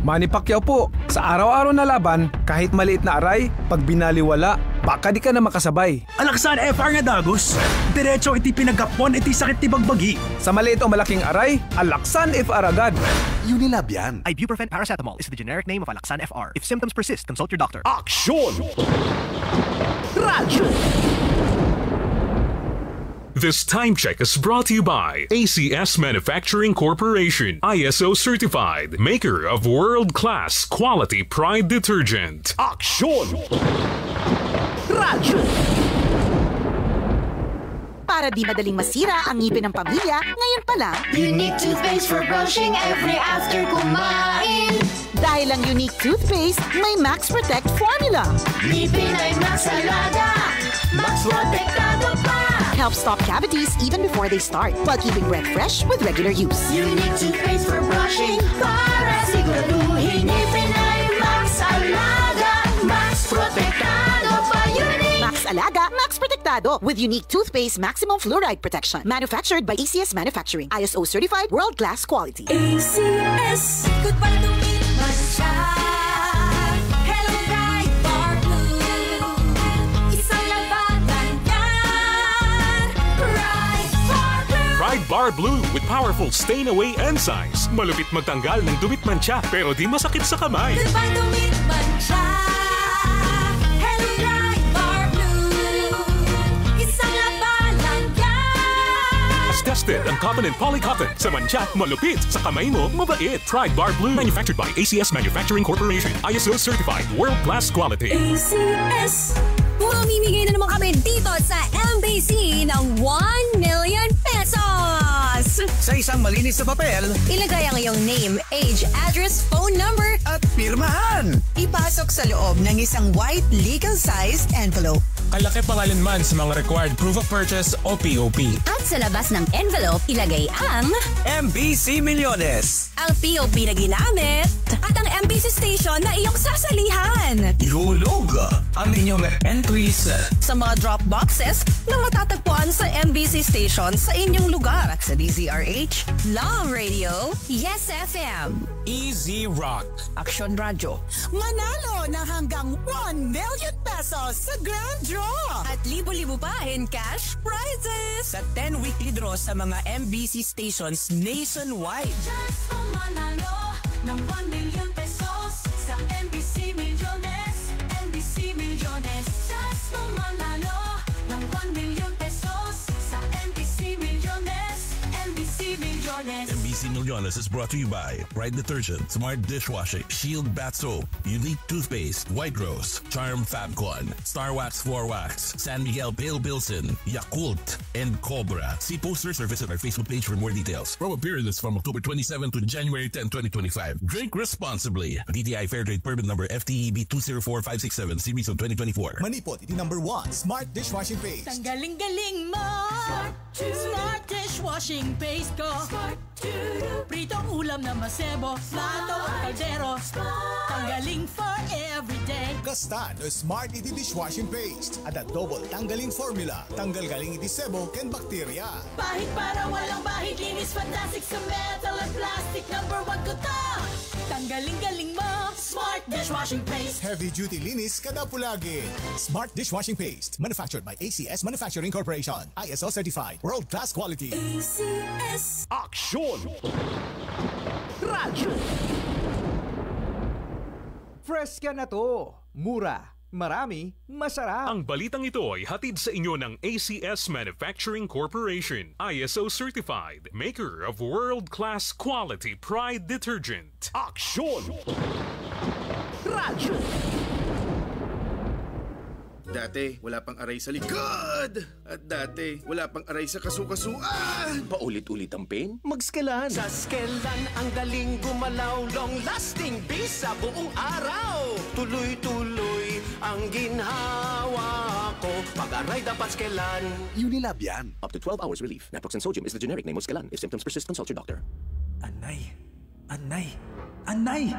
Manny Pacquiao po, sa araw-araw na laban, kahit maliit na aray, pag binaliwala, baka di ka na makasabay. Alaksan FR nga dagos. Diretso iti pinagkapon iti sakit ti bagbagi. Sa maliit o malaking aray, Alaksan FR agad. Unilab yan. Ibuprofen paracetamol is the generic name of Alaksan FR. If symptoms persist, consult your doctor. Aksyon! Radyo! This time check is brought to you by ACS Manufacturing Corporation, ISO certified, maker of world-class quality Pride detergent. Aksyon! Radyo! Para di madaling masira ang ngipin ng pamilya, ngayon pa lang, Unique toothpaste for brushing every after kumain. dahil ang Unique toothpaste may Max Protect formula. Ngipin ay Max Alaga, Max Protektado pa. Helps stop cavities even before they start, while keeping breath fresh with regular use. Unique toothpaste for brushing para siguraduhin ngipin ay Max Alaga, Max Protektado pa. Unique Max Alaga, Max Protektado with Unique toothpaste maximum fluoride protection. Manufactured by ACS Manufacturing, ISO certified, world-class quality. ACS. Good para tumiman siya. Hello Bright Bar Blue. Isang labanan yan. Bright Bar Blue. Pride Bar Blue with powerful stain-away enzymes. Malupit magtanggal ng dumit mancha pero di masakit sa kamay. Good para tumiman siya. Hello Bright Bar Blue. Isang labanan yan. As tested ang cotton and polycotton. Sa mancha, malupit. Sa kamay mo, mabait. Pride Bar Blue. Manufactured by ACS Manufacturing Corporation. ISO certified. World-class quality. ACS. Mamimigay na naman kami dito sa MBC ng 1 million pesos. Sa isang malinis na papel Ilagay ang iyong name, age, address, phone number. at pirmahan. Ipasok sa loob ng isang white legal-sized envelope. Kalaki pangalan man sa mga required proof of purchase o POP. At sa labas ng envelope, ilagay ang MBC Milyones. POP na ginamit at ang MBC station na iyong sasalihan. Ihulog ang inyong entries. Sa mga drop boxes na matatagpuan sa MBC station sa inyong lugar. Sa DZRH, Love Radio, Yes FM. Easy Rock. Action Radio. Manalo na hanggang 1 million pesos sa Grand Draw. At libo-libo pa in cash prizes. Sa 10 weekly draw sa mga MBC stations nationwide. Just manalo ng 1 million pesos sa MBC Milyones. MBC Milyones. Just manalo ng 1 million pesos sa MBC Milyones. MBC Milyones. MBC Milyones is brought to you by Pride Detergent, Smart Dishwashing, Shield Bath Soap, Unique Toothpaste, White Rose, Charm Fabcon, Star Wax Floor Wax, San Miguel Pale Bilson, Yakult, and Cobra. See posters or visit our Facebook page for more details. Promo period is from October 27 to January 10, 2025. Drink responsibly. DTI Fair Trade Permit number FTEB 204567, series of 2024. Manipot, iti number 1, Smart Dishwashing Paste. Galing-galing mo. Smart dishwashing paste ko. Pritong ulam na masebo. Plato, kaldero. Tanggaling for everyday. Kastan o Smart iti Dishwashing Paste. At a double tanggaling formula. Tanggal galing iti sebo ken bakterya. Bahid para walang bahid. Linis fantastic sa metal at plastic. Number 1 ko to. Tanggaling-galing mo. Smart dishwashing paste. Heavy duty linis kada pulagi. Smart Dishwashing Paste. Manufactured by ACS Manufacturing Corporation. ISO certified. World-class quality. ACS. Aksyon! Radyo! Fresh ka na to. Mura. Marami. Masarap. Ang balitang ito ay hatid sa inyo ng ACS Manufacturing Corporation. ISO certified. Maker of world-class quality Pride detergent. Aksyon! Radyo! Dati, wala pang aray sa likod. At dati, wala pang aray sa kasukasuan. Paulit-ulit ang pain? Mag-Skelan. Sa Skelan ang galing gumalaw, long-lasting bisa buong araw. Tuloy-tuloy ang ginhawa ko. Pag-aray dapat Skelan. Unilab yan. Up to 12 hours relief. Naproxen sodium is the generic name of Skelan. If symptoms persist, consult your doctor. Anay! Anay! Anay!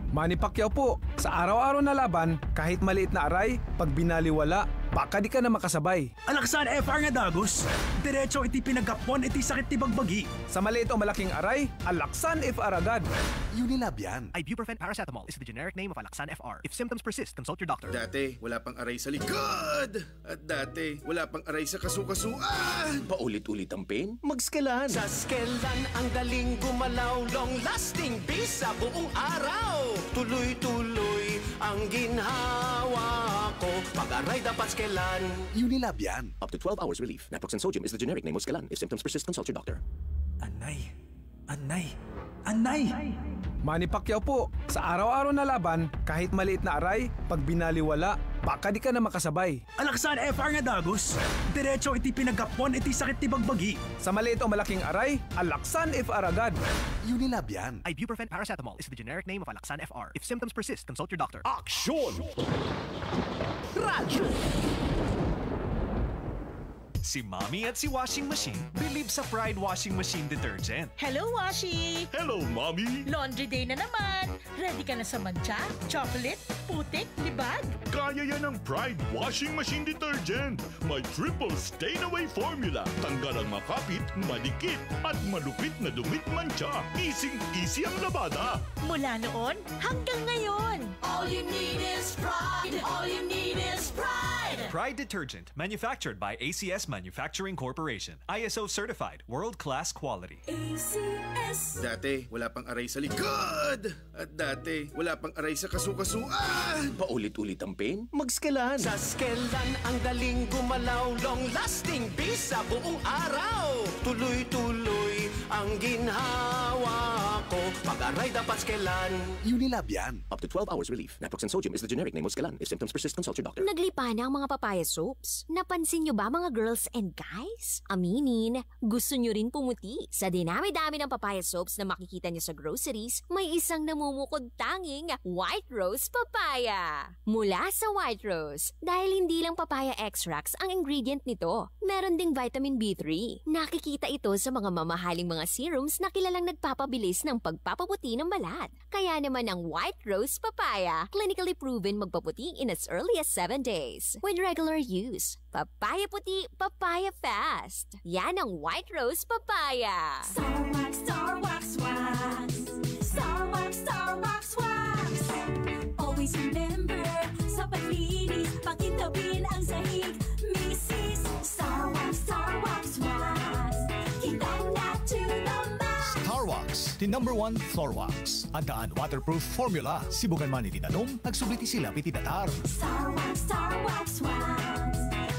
Manny Pacquiao po, sa araw-araw na laban, kahit maliit na aray, pag binaliwala, baka di ka na makasabay. Alaksan FR nga dagos. Diretso iti pinagkapon iti sakit ti bagbagi. Sa maliit o malaking aray, Alaksan FR agad. Unilab yan. Ibuprofen paracetamol is the generic name of Alaksan FR. If symptoms persist, consult your doctor. Dati, wala pang aray sa likod. At dati, wala pang aray sa kasukasuan. Paulit-ulit ang pain? Mag-Skelan. Sa Skelan, ang galing gumalaw, long-lasting bisa buong araw. Tuloy-tuloy ang ginhawa ko. Pag-aray dapat Skelan. Unilab yan. Up to 12 hours relief. Naproxen sodium is the generic name of Skelan. If symptoms persist, consult your doctor. Anay. Manny Pacquiao po, sa araw-araw na laban, kahit maliit na aray, pag binaliwala, baka di ka na makasabay. Alaksan FR nga dagos. Diretso iti pinagkapon iti sakit ti bagbagi. Sa maliit o malaking aray, Alaksan FR agad. Unilab yan. Ibuprofen paracetamol is the generic name of Alaksan FR. If symptoms persist, consult your doctor. Aksyon! Radyo! Si Mommy at si Washing Machine believe sa Pride Washing Machine Detergent. Hello, Washi! Hello, Mommy! Laundry day na naman! Ready ka na sa mancha, chocolate, putik, libag? Kaya yan ang Pride Washing Machine Detergent. May triple stain-away formula. Tanggal ang makapit, malikit, at malupit na dumit mancha. Easy ang labada. Mula noon hanggang ngayon. All you need is pride. All you need is pride. Pride Detergent, manufactured by ACS Manufacturing Corporation. ISO certified, world-class quality. ACS. Dati, wala pang aray sa likod. At dati, wala pang aray sa kasukasuan. Paulit-ulit ang pain? Mag-Skelan. Sa Skelan, ang galing gumalaw, long-lasting bisa buong araw. Tuloy-tuloy ang ginhawa ko. Pag-aray dapat Skelan. Unilab yan. Up to 12 hours relief. Naproxen sodium is the generic name of Skelan. If symptoms persist, consult your doctor. Naglipa na ang mga papaya soaps. Napansin nyo ba mga girls and guys? Aminin, gusto nyo rin pumuti. Sa dinami-dami ng papaya soaps na makikita nyo sa groceries, may isang namumukod tanging White Rose Papaya. Mula sa White Rose, dahil hindi lang papaya extracts ang ingredient nito, meron ding vitamin B3. Nakikita ito sa mga mamahaling mga serums na kilalang nagpapabilis ng pagpapaputi ng balat. Kaya naman ang White Rose Papaya, clinically proven magpaputi in as early as 7 days. With regular use, papaya puti, papaya fast. Yan ang White Rose Papaya. Star Wax, Star Wax, Wax. Star Wax, Star Wax, Wax. Always remember, sa paglinis, pakintabin ang sahig. Mrs. Star Wax, Wax. Kitang na to the max. Star Wax, the #1 floor wax. Adaan waterproof formula. Sibukan man itinanong, nagsubliti sila pitinatar. Star Wax, Wax.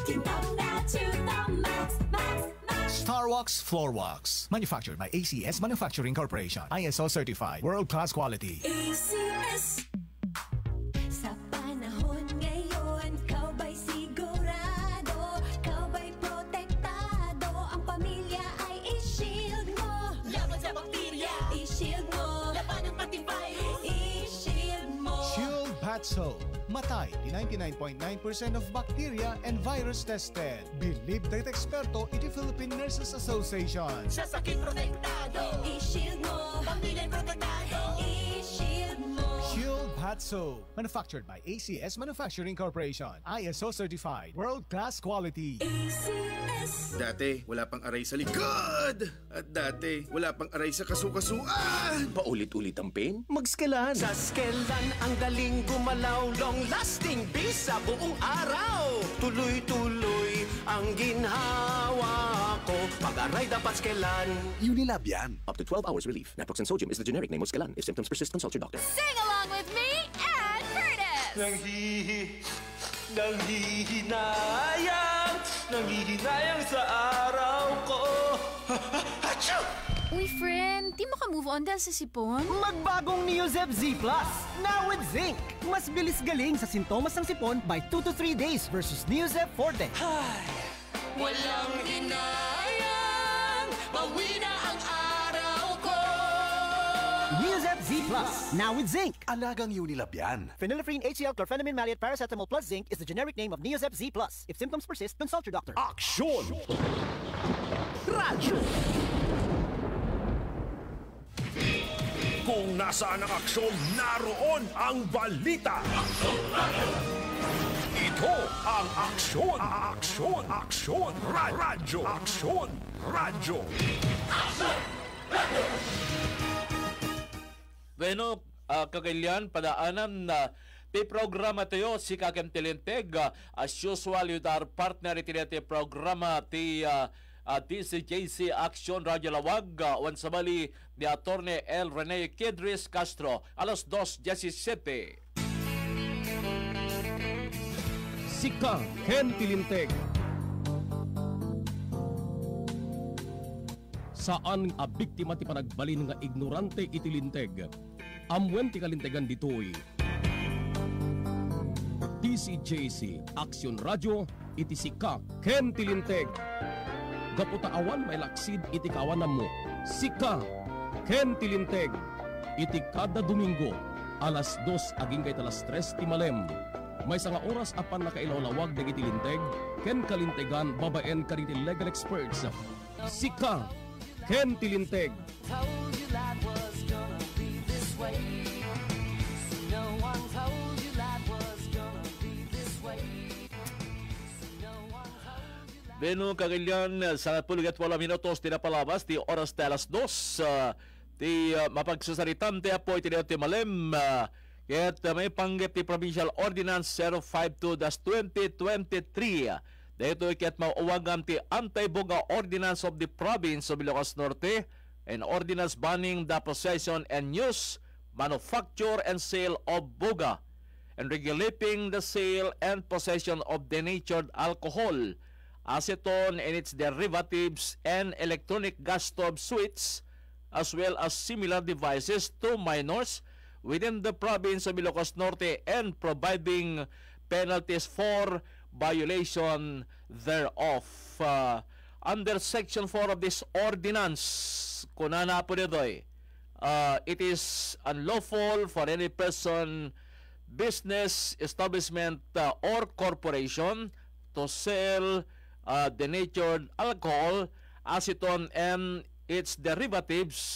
Kitang na to the max, max, max. Star Wax Floor Wax. Manufactured by ACS Manufacturing Corporation. ISO certified. World-class quality. ACS. Sa panahon ngayon, kau ba'y sigurado? Kau ba'y protektado? Ang pamilya ay i-shield mo. Laban sa bakterya, i-shield mo. Laban ng pati virus, i-shield mo. Shield Bat Soap. Matay di 99.9% of bacteria and virus tested. Believed that eksperto iti Philippine Nurses Association. Sa sakit protektado, i-shield mo. Pamilya protektado, i-shield mo. Shield Bat Soap. Manufactured by ACS Manufacturing Corporation. ISO certified. World-class quality. ACS. Dati, wala pang aray sa likod. At dati, wala pang aray sa kasukasuan. Paulit-ulit ang pain? Mag-Skelan. Sa Skelan, ang galing gumalaw, long-lasting bisa buong araw. Tuloy-tuloy ang ginhawa ko. Pag-aray dapat Skelan. Unilab yan. Up to 12 hours relief. Naproxen sodium is the generic name of Skelan. If symptoms persist, consult your doctor. Sing along with me and Curtis! Nanghihinayang sa araw ko. Uy, friend, di maka-move on dahil sa sipon? Magbagong Neozep Z Plus, now with zinc. Mas bilis galing sa sintomas ng sipon by 2 to 3 days versus Neozep Forte. Walang hinayang, bawi na ang araw ko. Neozep Z Plus, now with zinc. Alagang Unilab yan. Phenylephrine HCl chlorphenamine maleate paracetamol plus zinc is the generic name of Neozep Z Plus. If symptoms persist, consult your doctor. Aksyon! Radyo! Kung nasaan ang aksyon, naroon ang balita. Ito ang aksyon, aksyon, aksyon, radyo, aksyon, radyo. Bueno, kagalian, padaanan na programa tayo si Kakem Tilinteg. As usual, with our partner iti programa ti TCJC Action Radio Lawag. Once bali ni Attorney L. Rene Kidris Castro. Alas 2:17. Sika Ken Tilinteg. Saan a biktima ti panagbalin nga ignorante itilinteg? Amwen ti kalintegan ditoy. TCJC Action Radio iti Sika Ken Tilinteg. Gaputa awan may laksid iti kawanam mo. Sika Ken Tilinteg. Iti kada Domingo alas 2 aging kay talas 3 ti malem. May sanga oras apan nakailawlawag dagiti linteg ken kalintegan babaen kariti legal experts. Sika Ken Tilinteg. Beno kagalian sa 18 minutos tinapalabas ti oras de alas 2 ti mapagsasaritan ti apo iti malem. Ket may panggap ti Provincial Ordinance 052-2023. Dito ket mauwagan ti Anti-Boga Ordinance of the Province of Ilocos Norte, an ordinance banning the possession and use, manufacture and sale of boga, and regulating the sale and possession of denatured alcohol, acetone and its derivatives, and electronic gas stove suites, as well as similar devices to minors within the province of Ilocos Norte, and providing penalties for violation thereof. Under Section 4 of this ordinance, kunana po nito'y, it is unlawful for any person, business, establishment, or corporation to sell denatured alcohol, acetone, and its derivatives,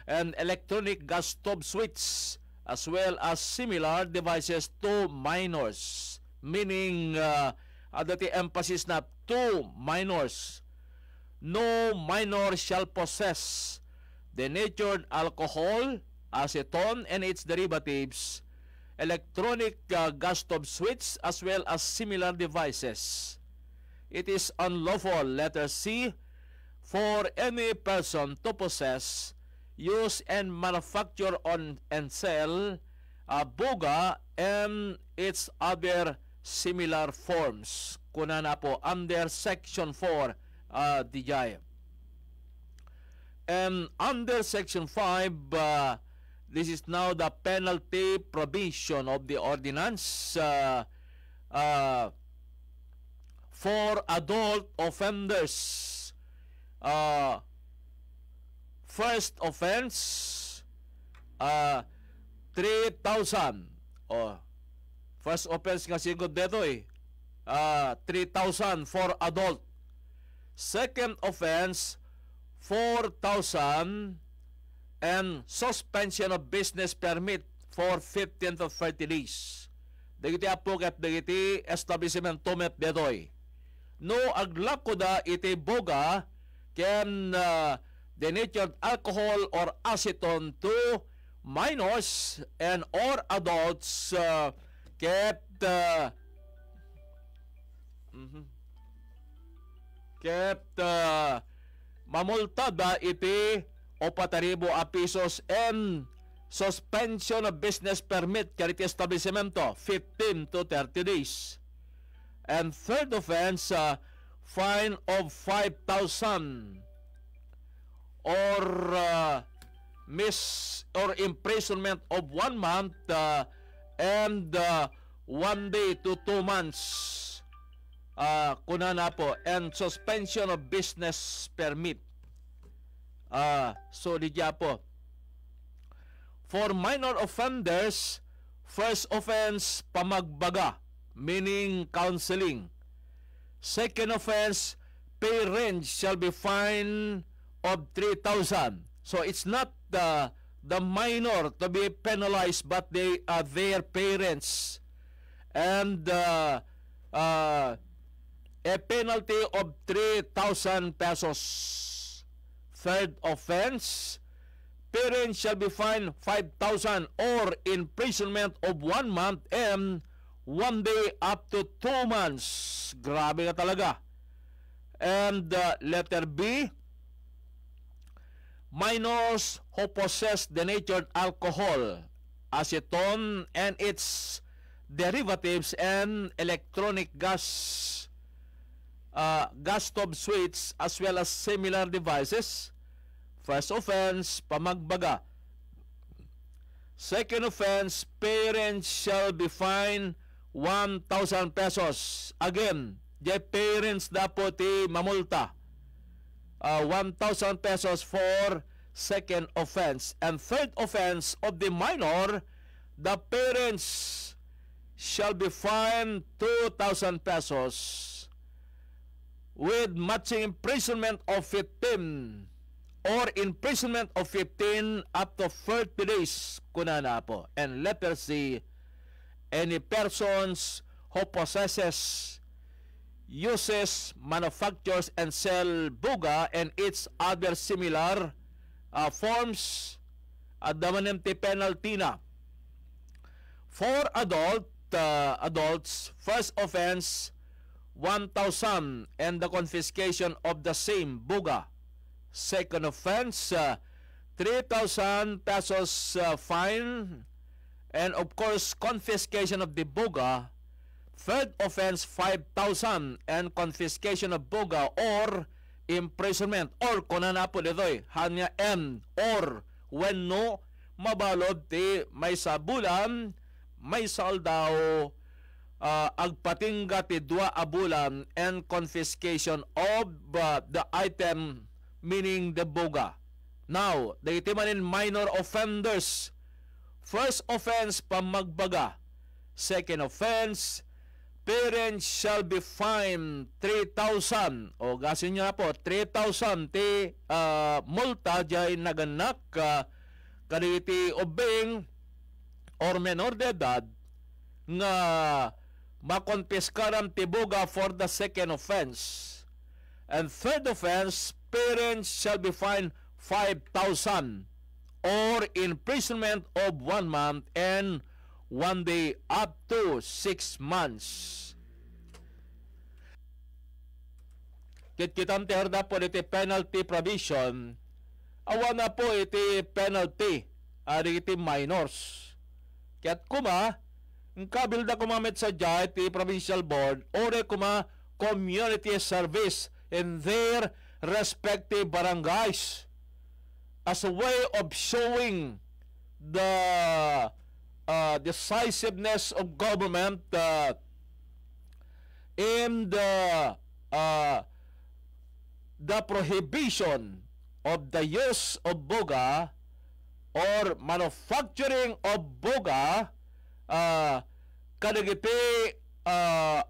and electronic gas stove suites, as well as similar devices to minors. Meaning, the emphasis na to minors. No minor shall possess denatured alcohol, acetone, and its derivatives, electronic gas stove suites, as well as similar devices. It is unlawful, letter C, for any person to possess, use, and manufacture on and sell boga and its other similar forms. Kuna na po under Section 4 DJ. And under Section 5, this is now the penalty provision of the ordinance for adult offenders. First offense, 3,000. First offense nga sigod dito 3,000 for adult. Second offense, 4,000 and suspension of business permit for 15 to 30 days. Dagiti apoket dagiti establishment tumet detoy. No aglako da iti boga ken denatured alcohol or acetone to minors and or adults mamultada iti 4,000 pesos and suspension of business permit kariti establishmento 15 to 30 days. And third offense, fine of 5,000 or imprisonment of 1 month and 1 day to 2 months. Kuna na po, and suspension of business permit. So diya po. For minor offenders, first offense, pamagbaga, meaning counseling. Second offense, pay range shall be fine of 3,000. So it's not the minor to be penalized, but they are their parents. And a penalty of 3,000 pesos. Third offense, parents shall be fined 5,000 or imprisonment of 1 month and 1 day up to 2 months. Grabe ka talaga. And letter B, minors who possess denatured alcohol, acetone and its derivatives and electronic gas stove switch as well as similar devices. First offense, pamagbaga. Second offense, parents shall be fined 1,000 pesos. Again, the parents dapat mamulta. 1,000 pesos for second offense. And third offense of the minor, the parents shall be fined 2,000 pesos with matching imprisonment of 15 or imprisonment of 15 up to 30 days kunana po. And letter C, any persons who possesses, uses, manufactures, and sell buga and its other similar forms, adamanente penalty na. For adults, first offense, 1,000 and the confiscation of the same buga. Second offense, 3,000 pesos fine and of course confiscation of the buga. Third offense, 5,000 and confiscation of buga or imprisonment or kunana po ditoy hanya M or when no mabalod ti may sabulan may saldaw agpatingga ti 2 a bulan and confiscation of the item meaning the buga. Now, the itimanin minor offenders. First offense, pamagbaga. Second offense, parents shall be fined 3,000. O gasin niya po, 3,000 ti multa jay naganak kaditi obeng or menor de edad nga makonpiskaran ti buga for the second offense. And third offense, parents shall be fined 5,000 or imprisonment of 1 month and 1 day up to 6 months. Kitkitam ti herda po iti penalty provision, awa na po iti penalty ari iti minors. Kaya't kuma, ang kabilda kumamit sa dya iti provincial board ore kuma community service in their respective barangays as a way of showing the decisiveness of government in the prohibition of the use of buga or manufacturing of buga kadagiti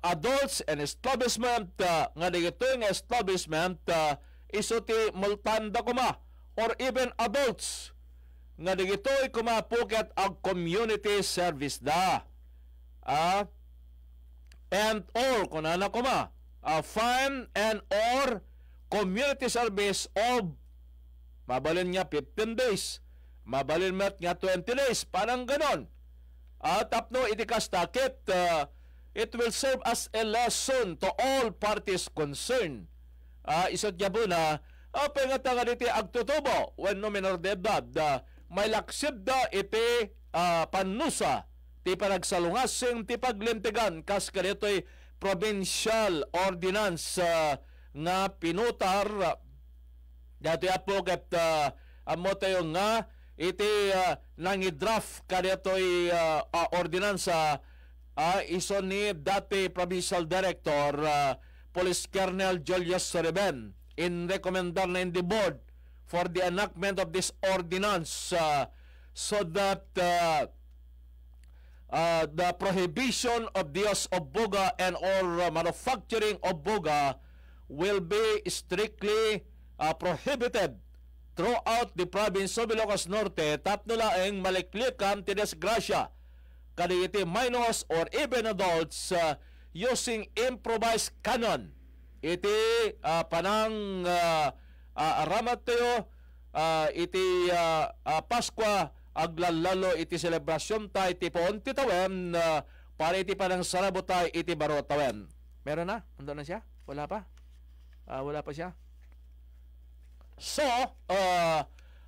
adults and establishment nga dagito nga establishment iso ti multanda kuma or even adults nga dagito kumapuket ang community service da and or kunana kuma fine and or community service of mabalin nga 15 days mabalin mat nga 20 days parang ganon tapno itikas takit it will serve as a lesson to all parties concerned. Isot niya po na, pangata nga diti agtutubo when no minor de edad, may laksib da iti panusa, ti panagsalungasing, ti paglintigan, kas kanito'y provincial ordinance nga pinutar, dati apo ket amo tayo nga, iti nangidraft kanito'y ordinansa, iso ni dati Provincial Director Police Colonel Julius Soreben in recommendar na in the board for the enactment of this ordinance so that the prohibition of the use of buga and or manufacturing of buga will be strictly prohibited throughout the province of Ilocos Norte. Tapno laeng maliklikan ti desgrasya kaditi minors or even adults using improvised cannon. Iti panang aramat tayo, iti Paskwa, aglalalo iti selebrasyon tayo, iti poon titawen, para iti panang sarabo tayo, iti baro tawen. Meron na? Ando na siya? Wala pa? Wala pa siya? So,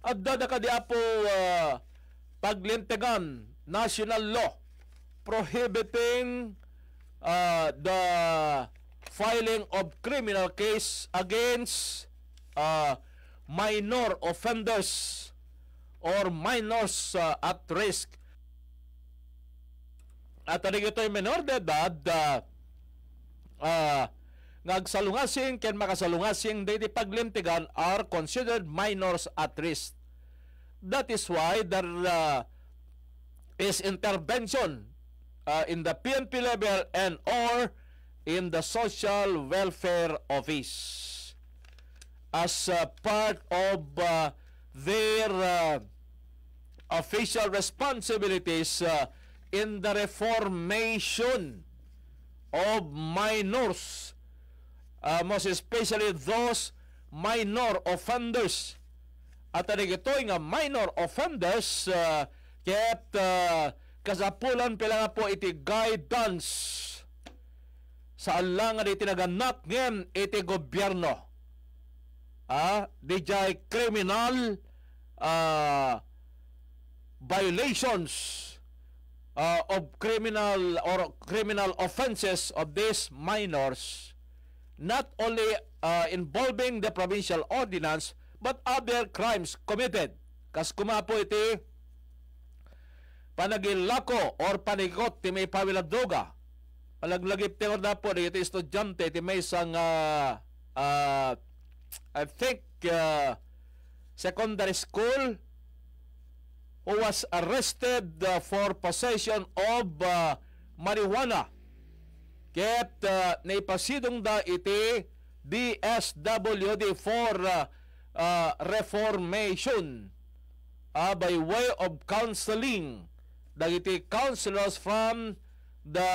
at dadaka di apo paglintegan national law prohibiting the filing of criminal case against minor offenders or minors at risk. At ito'y menor de edad ngagsalungasing ken makasalungasing diti paglintigan are considered minors at risk. That is why there is intervention in the PNP level and or in the Social Welfare Office as part of their official responsibilities in the reformation of minors, most especially those minor offenders. At ito'y nga minor offenders kaya't kasapulan pila nga po iti guidance sa alangan iti naganak ngayon iti gobyerno. Dijay criminal violations of criminal offenses of these minors, not only involving the provincial ordinance but other crimes committed. Kas kumapo iti panagilako or panigot ti may pawilag droga. Palaglagip ti orda po iti estudyante ti may isang I think secondary school who was arrested for possession of marijuana. Ket naipasidong da iti DSWD for reformation by way of counseling. Dagiti counselors from the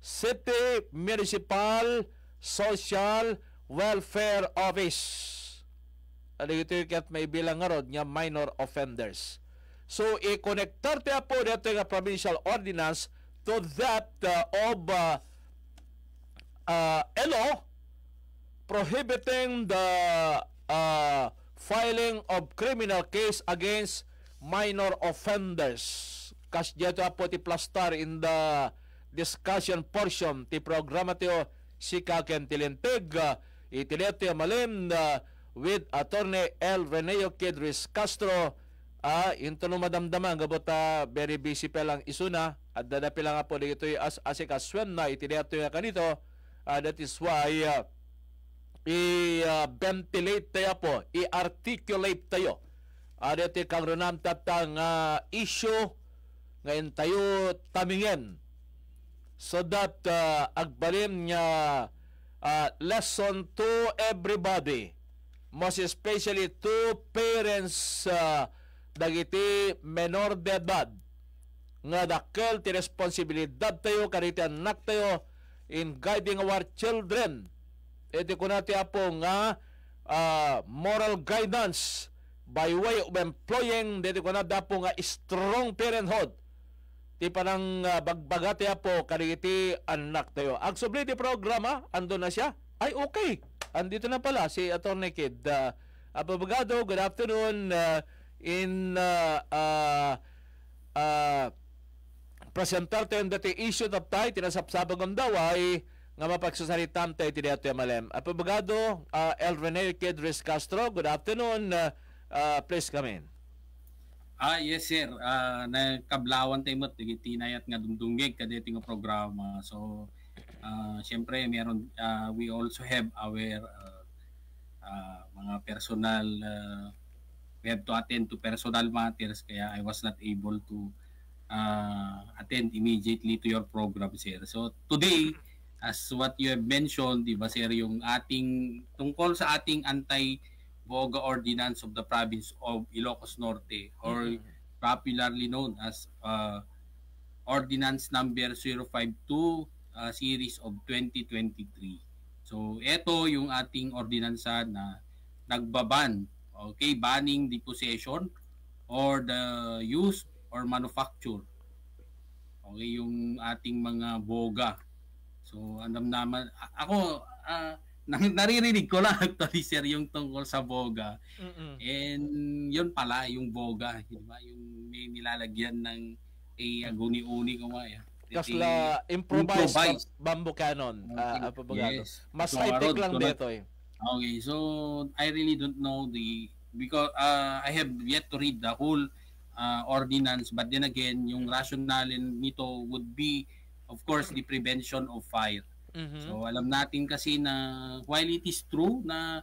City Municipal Social Welfare Office. Dagiti ket may bilang nga rod nga minor offenders. So, i-connectar tayo po dito yung provincial ordinance to that of law prohibiting the filing of criminal case against minor offenders. Kas dito po ti plastar in the discussion portion ti programa tiyo Sika Ken Tilinteg itileto malim with Attorney L. Reneo Kidris Castro. Into no madamdaman gabota very busy pa lang isuna at dadapi lang po dito as asikaswen na itileto nga kanito. That is why i-ventilate tayo po, i-articulate tayo. Dito kang runam tatang issue ngayon tayo tamingin so that agbalim nga lesson to everybody, most especially to parents dagiti menor de edad nga dakkel ti responsibilidad tayo kaniti anak tayo in guiding our children. Iti ko natin po nga moral guidance by way of employing dito ko na po nga strong parenthood ti panang bagbagati po kaniti anak tayo. Ang subli ti programa ando na siya. Ay okay, andito na pala si Attorney Kid Abogado. Good afternoon. In presentar tayo dati issue na tayo tinasapsabag ang daway nga mapagsasalitan tayo tiniato yung malem. Abogado El Rene Kidris Castro, good afternoon. Please come in. Yes sir, nakablawan tayo mo tiginayat nga dumdungig kadito nga programa. So siyempre meron we also have our mga personal we have to attend to personal matters kaya I was not able to attend immediately to your program sir. So today as what you have mentioned, di ba sir, yung ating tungkol sa ating anti-boga ordinance of the province of Ilocos Norte or popularly known as ordinance number 052 series of 2023. So ito yung ating ordinansa na nagbaban, okay, banning the possession or the use or manufacture, okay, yung ating mga boga. So alam naman ako, naririnig ko lang actually sir yung tungkol sa boga. And yun pala yung boga, di ba? Yung may nilalagyan ng aguni-uni ko nga. Kasla improvised bamboo cannon. Yes. Mas high-tech lang dito eh. Okay, so I really don't know because I have yet to read the whole ordinance, but then again, yung rationale nito would be, of course, the prevention of fire. So alam natin kasi na while it is true na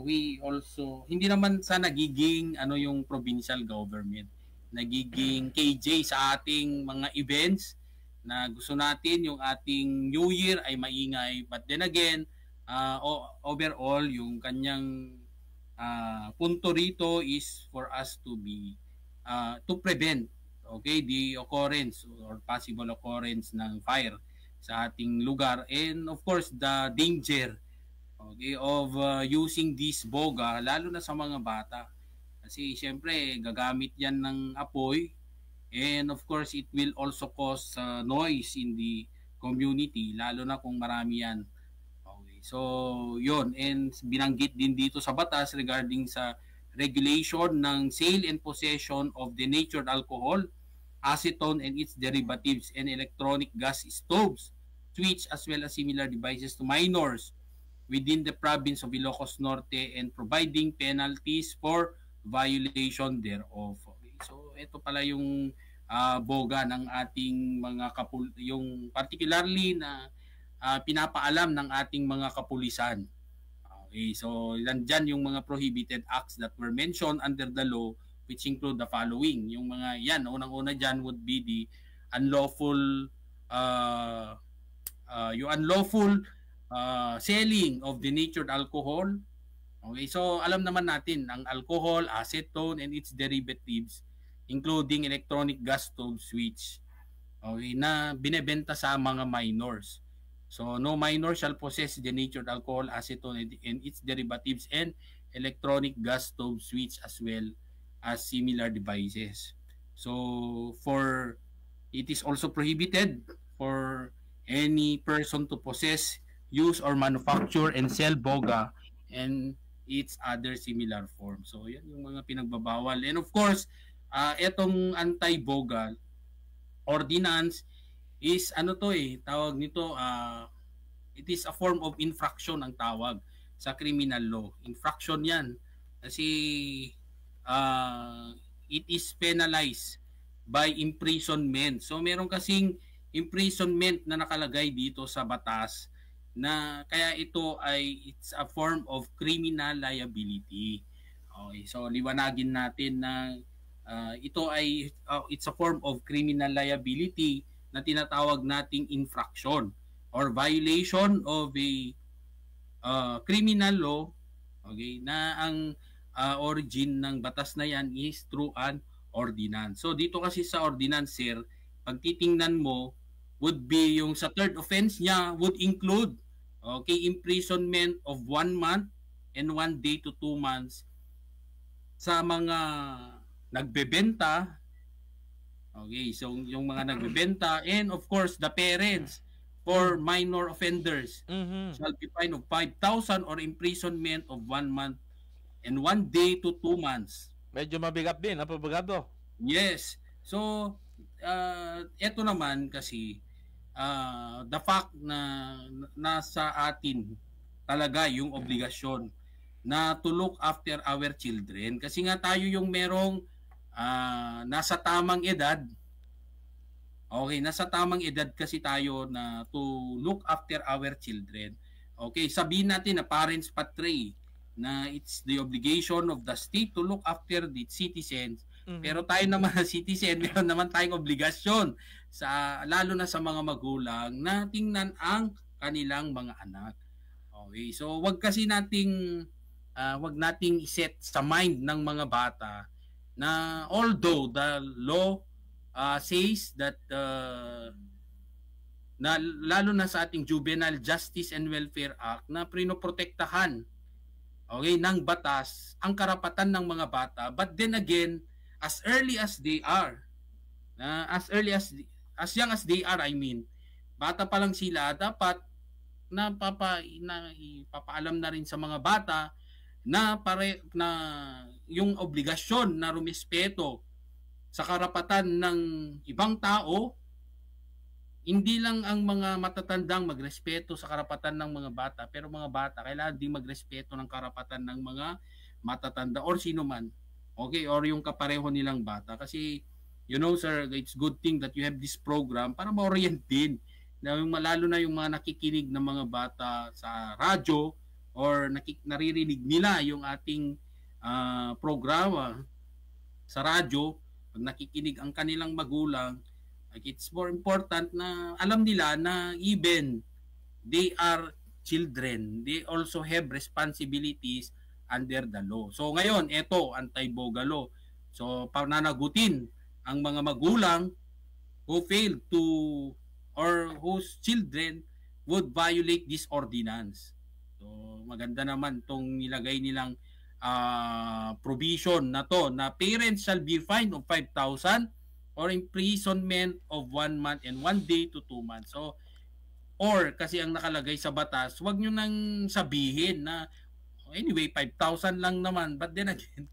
we also, hindi naman sa nagiging yung provincial government, nagiging KJ sa ating mga events na gusto natin yung ating New Year ay maingay, but then again, overall yung kanyang punto rito is for us to be to prevent, okay, the occurrence or possible occurrence ng fire sa ating lugar, and of course the danger, okay, of using this boga lalo na sa mga bata kasi syempre gagamit yan ng apoy, and of course it will also cause noise in the community lalo na kung marami yan. Okay, so yun, and binanggit din dito sa batas regarding sa regulation ng sale and possession of denatured alcohol, acetone and its derivatives, and electronic gas stoves, switch as well as similar devices to minors within the province of Ilocos Norte, and providing penalties for violation thereof. Okay, so ito pala yung boga ng ating mga yung particularly na pinapaalam ng ating mga kapulisan. Okay, so nandyan yung mga prohibited acts that were mentioned under the law, which include the following. Yung mga yan, unang-una dyan would be the unlawful selling of denatured alcohol. Okay, so alam naman natin ang alcohol, acetone and its derivatives, including electronic gas stove, switch, okay, na binebenta sa mga minors. So no minor shall possess denatured alcohol, acetone and its derivatives, and electronic gas stove, switch as well as similar devices. So it is also prohibited for any person to possess, use or manufacture and sell boga and its other similar forms. So yan yung mga pinagbabawal. And of course, etong anti-boga ordinance is tawag nito, it is a form of infraction ang tawag sa criminal law. Infraction yan kasi it is penalized by imprisonment. So meron kasing imprisonment na nakalagay dito sa batas na kaya it's a form of criminal liability. Okay, so liwanagin natin na it's a form of criminal liability na tinatawag nating infraction or violation of a criminal law, okay, na ang origin ng batas na yan is through an ordinance. So dito kasi sa ordinance, sir, pag titingnan mo, would be yung sa third offense niya would include, okay, imprisonment of 1 month and 1 day to 2 months sa mga nagbebenta. Okay, so yung mga nagbebenta, and of course the parents for minor offenders shall be fined of 5,000 or imprisonment of 1 month and 1 day to 2 months. Medyo mabigat din, apabagado. Yes. So eto naman kasi the fact na nasa atin talaga yung obligasyon na to look after our children, kasi nga tayo yung merong nasa tamang edad. Okay, nasa tamang edad kasi tayo na to look after our children. Okay, sabihin natin na parents patre, na it's the obligation of the state to look after the citizens. Pero tayo naman na citizen, meron naman tayong obligasyon lalo na sa mga magulang na tingnan ang kanilang mga anak. Okay, so wag nating iset sa mind ng mga bata na although the law says that na lalo na sa ating Juvenile Justice and Welfare Act na prinoprotektahan ng batas ang karapatan ng mga bata, but then again as early as they are, as young as they are, bata pa lang sila, dapat ipapaalam na rin sa mga bata na yung obligasyon na rumispeto sa karapatan ng ibang tao. Hindi lang ang mga matatandang magrespeto sa karapatan ng mga bata, pero mga bata kailangan din magrespeto ng karapatan ng mga matatanda or sino man. Okay, or yung kapareho nilang bata. Kasi, sir, it's good thing that you have this program para ma-orient din. Lalo na yung mga nakikinig ng mga bata sa radyo or naririnig nila yung ating programa sa radyo. Pag nakikinig ang kanilang magulang, it's more important na alam nila na even they are children, they also have responsibilities under the law. So ngayon, ito, anti-BOGA law. So pananagutin ang mga magulang who failed to or whose children would violate this ordinance. So maganda naman tong nilagay nilang provision na to na parents shall be fined of 5,000 or imprisonment of 1 month and 1 day to 2 months. So, or kasi ang nakalagay sa batas, wag nyo nang sabihin na anyway, 5,000 lang naman. But then again,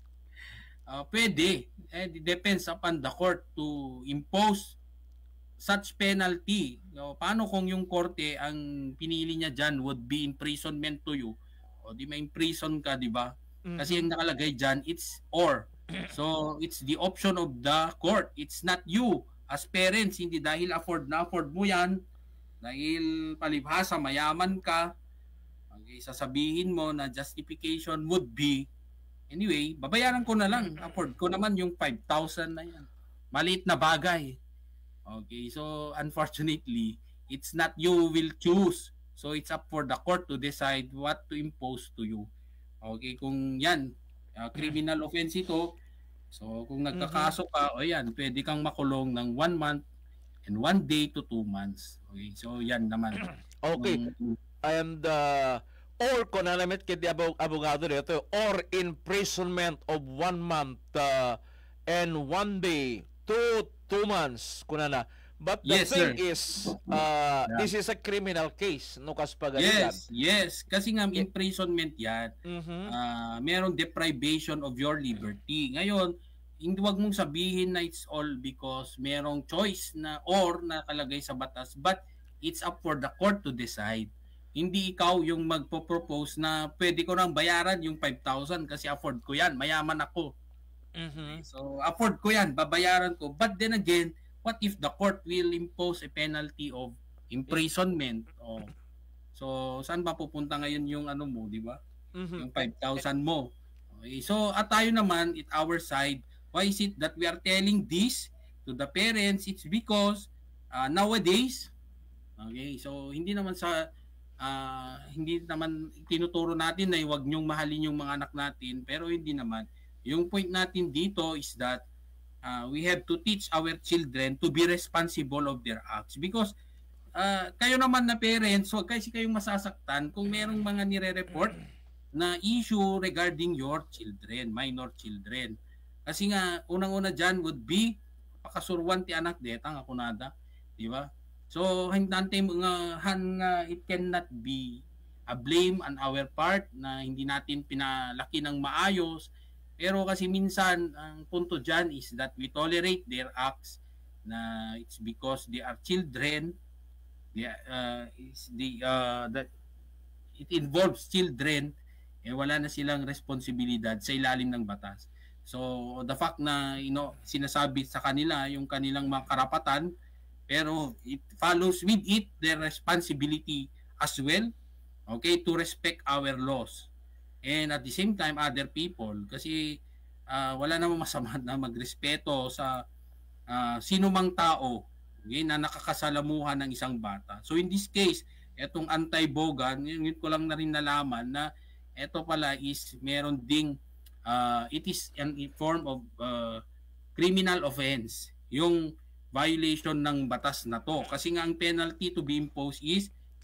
pwede. It depends upon the court to impose such penalty. Paano kung yung korte, ang pinili niya dyan would be imprisonment to you? O di ma-imprison ka, di ba? Kasi yung nakalagay dyan, it's or. So, it's the option of the court. It's not you as parents, hindi dahil afford mo yan, dahil palibhasa, mayaman ka, okay, sasabihin mo na justification would be, anyway, babayaran ko na lang. Afford ko naman yung 5,000 na yan. Maliit na bagay. Okay, so unfortunately, it's not you who will choose. So, it's up for the court to decide what to impose to you. Okay, kung yan, criminal offense ito, so kung nagkakaso ka, pwede kang makulong ng 1 month and 1 day to 2 months. Okay, so yan naman. Okay, and or kung nalamit kay abogado dito, or imprisonment of 1 month and 1 day to 2 months kung na. But the thing is, this is a criminal case, no kaspagalitan. Yes. Kasi nga imprisonment yan, merong deprivation of your liberty. Ngayon, hindi wag mong sabihin na it's all because merong choice na or nakalagay sa batas, but it's up for the court to decide. Hindi ikaw yung magpo-propose na pwede ko nang bayaran yung 5,000 kasi afford ko yan, mayaman ako. So, afford ko yan, babayaran ko. But then again, what if the court will impose a penalty of imprisonment? So, saan ba pupunta ngayon yung mo, di ba? Yung 5,000 mo. Okay. So, at tayo naman, at our side, why is it that we are telling this to the parents? It's because nowadays, okay, so hindi naman tinuturo natin na huwag niyong mahalin yung mga anak natin, pero hindi naman. Yung point natin dito is that we have to teach our children to be responsible of their acts, because kayo naman na parents, huwag kasi kayong masasaktan kung merong mga nire-report na issue regarding your children, minor children. Kasi nga, unang-una dyan would be pakasurwan ti anak detang ako nada, di ba? So, it cannot be a blame on our part na hindi natin pinalaki ng maayos. Pero kasi minsan, ang punto dyan is that we tolerate their acts na it's because they are children. That it involves children, wala na silang responsibilidad sa ilalim ng batas. So, the fact na sinasabi sa kanila yung kanilang mga karapatan, pero it follows with it their responsibility as well, okay, to respect our laws. And at the same time, other people, kasi wala namang masama na magrespeto sa sino mang tao, okay, na nakakasalamuhan ng isang bata. So in this case, etong anti-BOGA, yun ko lang na rin nalaman na eto pala is meron ding, it is a form of criminal offense. Yung violation ng batas na to. Kasi nga ang penalty to be imposed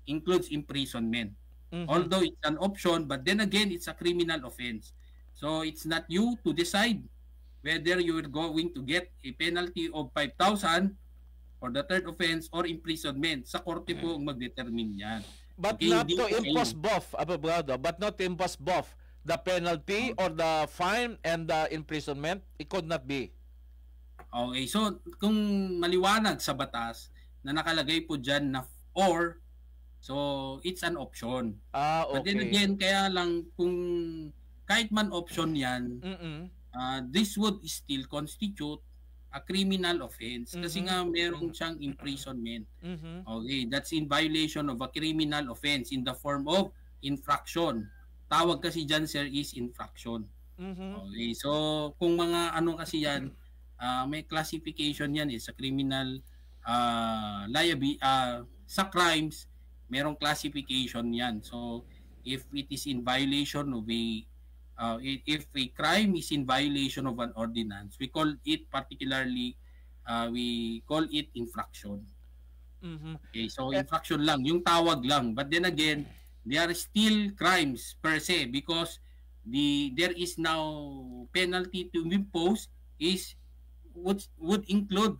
includes imprisonment. Although it's an option, but then again, it's a criminal offense. So it's not you to decide whether you're going to get a penalty of 5,000 for the third offense or imprisonment. Sa korte po ang mag-determine yan. But Okay, not hindi to po impose kayo. both, abogado, but not to impose both the penalty or the fine and the imprisonment. It could not be. Okay, so kung maliwanag sa batas na nakalagay po dyan na or, so it's an option. But then Okay. again, kaya lang kung kahit man option yan, this would still constitute a criminal offense kasi nga meron siyang imprisonment. Okay, that's in violation of a criminal offense in the form of infraction. Tawag kasi dyan, sir, is infraction. Okay, so kung mga ano kasi yan, may classification yan sa criminal liability, sa crimes, merong classification yan. So if it is in violation of if a crime is in violation of an ordinance, we call it particularly, we call it infraction. Okay, so infraction lang, yung tawag lang. But then again, they are still crimes per se because there is now penalty to impose would include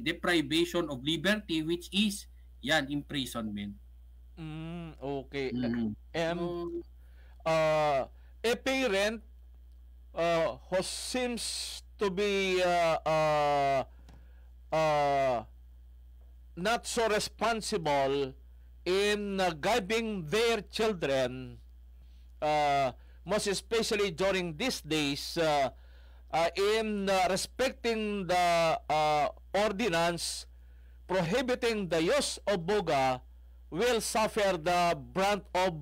deprivation of liberty, which is imprisonment. Okay. A parent who seems to be not so responsible in guiding their children, most especially during these days, in respecting the ordinance prohibiting the use of boga, will suffer the brunt of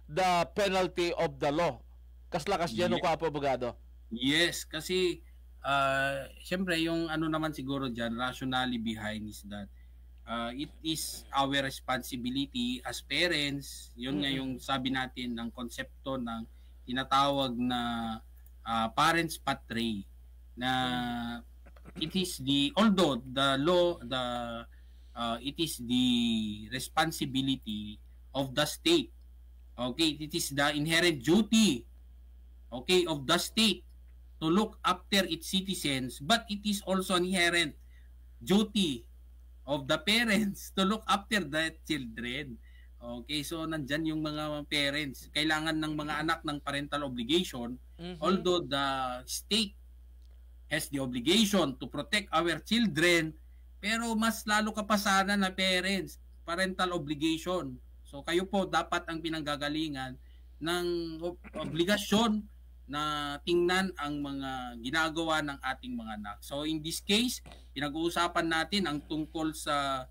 the penalty of the law. Kaslakas dyan o ka po, abogado? Yes, kasi syempre yung ano naman siguro dyan, rationally behind is that it is our responsibility as parents, yun nga yung sabi natin ng konsepto ng tinatawag na parents patre, na it is although the law, it is the responsibility of the state. Okay, it is the inherent duty, of the state to look after its citizens, but it is also inherent duty of the parents to look after the children. Okay, so nandyan yung mga parents. Kailangan ng mga anak ng parental obligation, although the state has the obligation to protect our children, pero mas lalo ka pa sana na parents, parental obligation. So kayo po dapat ang pinanggagalingan ng obligasyon na tingnan ang mga ginagawa ng ating mga anak. So in this case, pinag-uusapan natin ang tungkol sa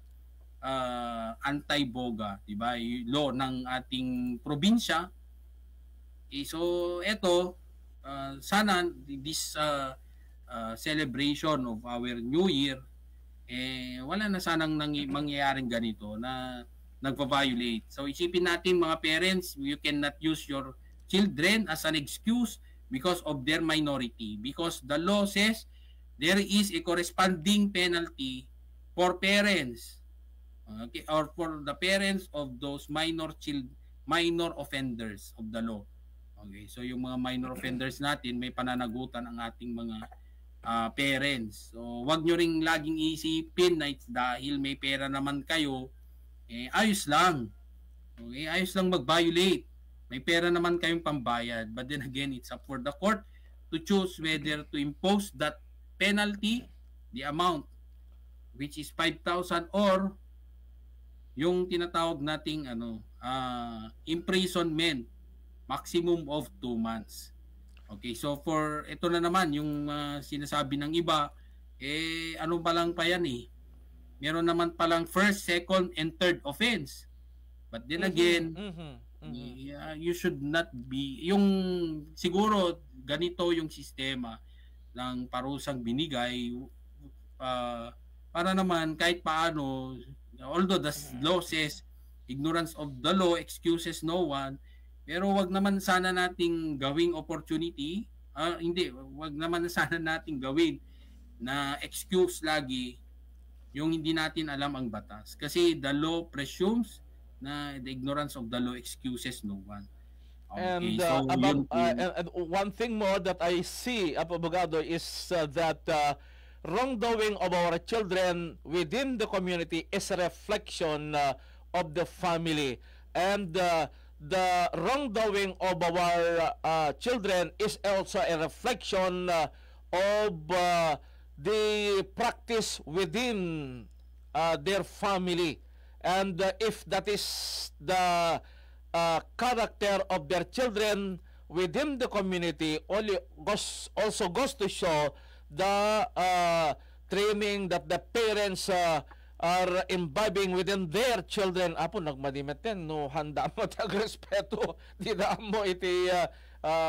anti-boga, di ba? Yung law ng ating probinsya. So eto, sana this celebration of our New Year, wala na sanang mangyayaring ganito na nagpa-violate. So isipin natin mga parents, you cannot use your children as an excuse because of their minority, because the law says there is a corresponding penalty for parents, or for the parents of those minor offenders of the law. Okay, so yung mga minor offenders natin, may pananagutan ang ating mga parents. So wag nyo ring laging isipin na dahil may pera naman kayo, ayos lang. Okay, ayos lang mag-violate. May pera naman kayong pambayad. But then again, it's up for the court to choose whether to impose that penalty, the amount, which is 5,000, or yung tinatawag nating imprisonment, maximum of 2 months. Okay, so for ito na naman yung sinasabi ng iba, ano pa lang pa yan meron naman palang first, second, and third offense. But then again, you should not be, yung siguro ganito yung sistema ng parusang binigay para naman kahit paano, although the law says ignorance of the law excuses no one, pero wag naman sana nating gawing opportunity, wag naman sana nating gawin na excuse lagi yung hindi natin alam ang batas. Kasi the law presumes na the ignorance of the law excuses no one. Okay, and one thing more that I see, abogado, is that wrongdoing of our children within the community is a reflection of the family. And the wrongdoing of our children is also a reflection of the practice within their family. And if that is the character of their children within the community, also goes to show the training that the parents are imbibing within their children. Apo nagmadimeten no handa mo tag respeto di na mo iti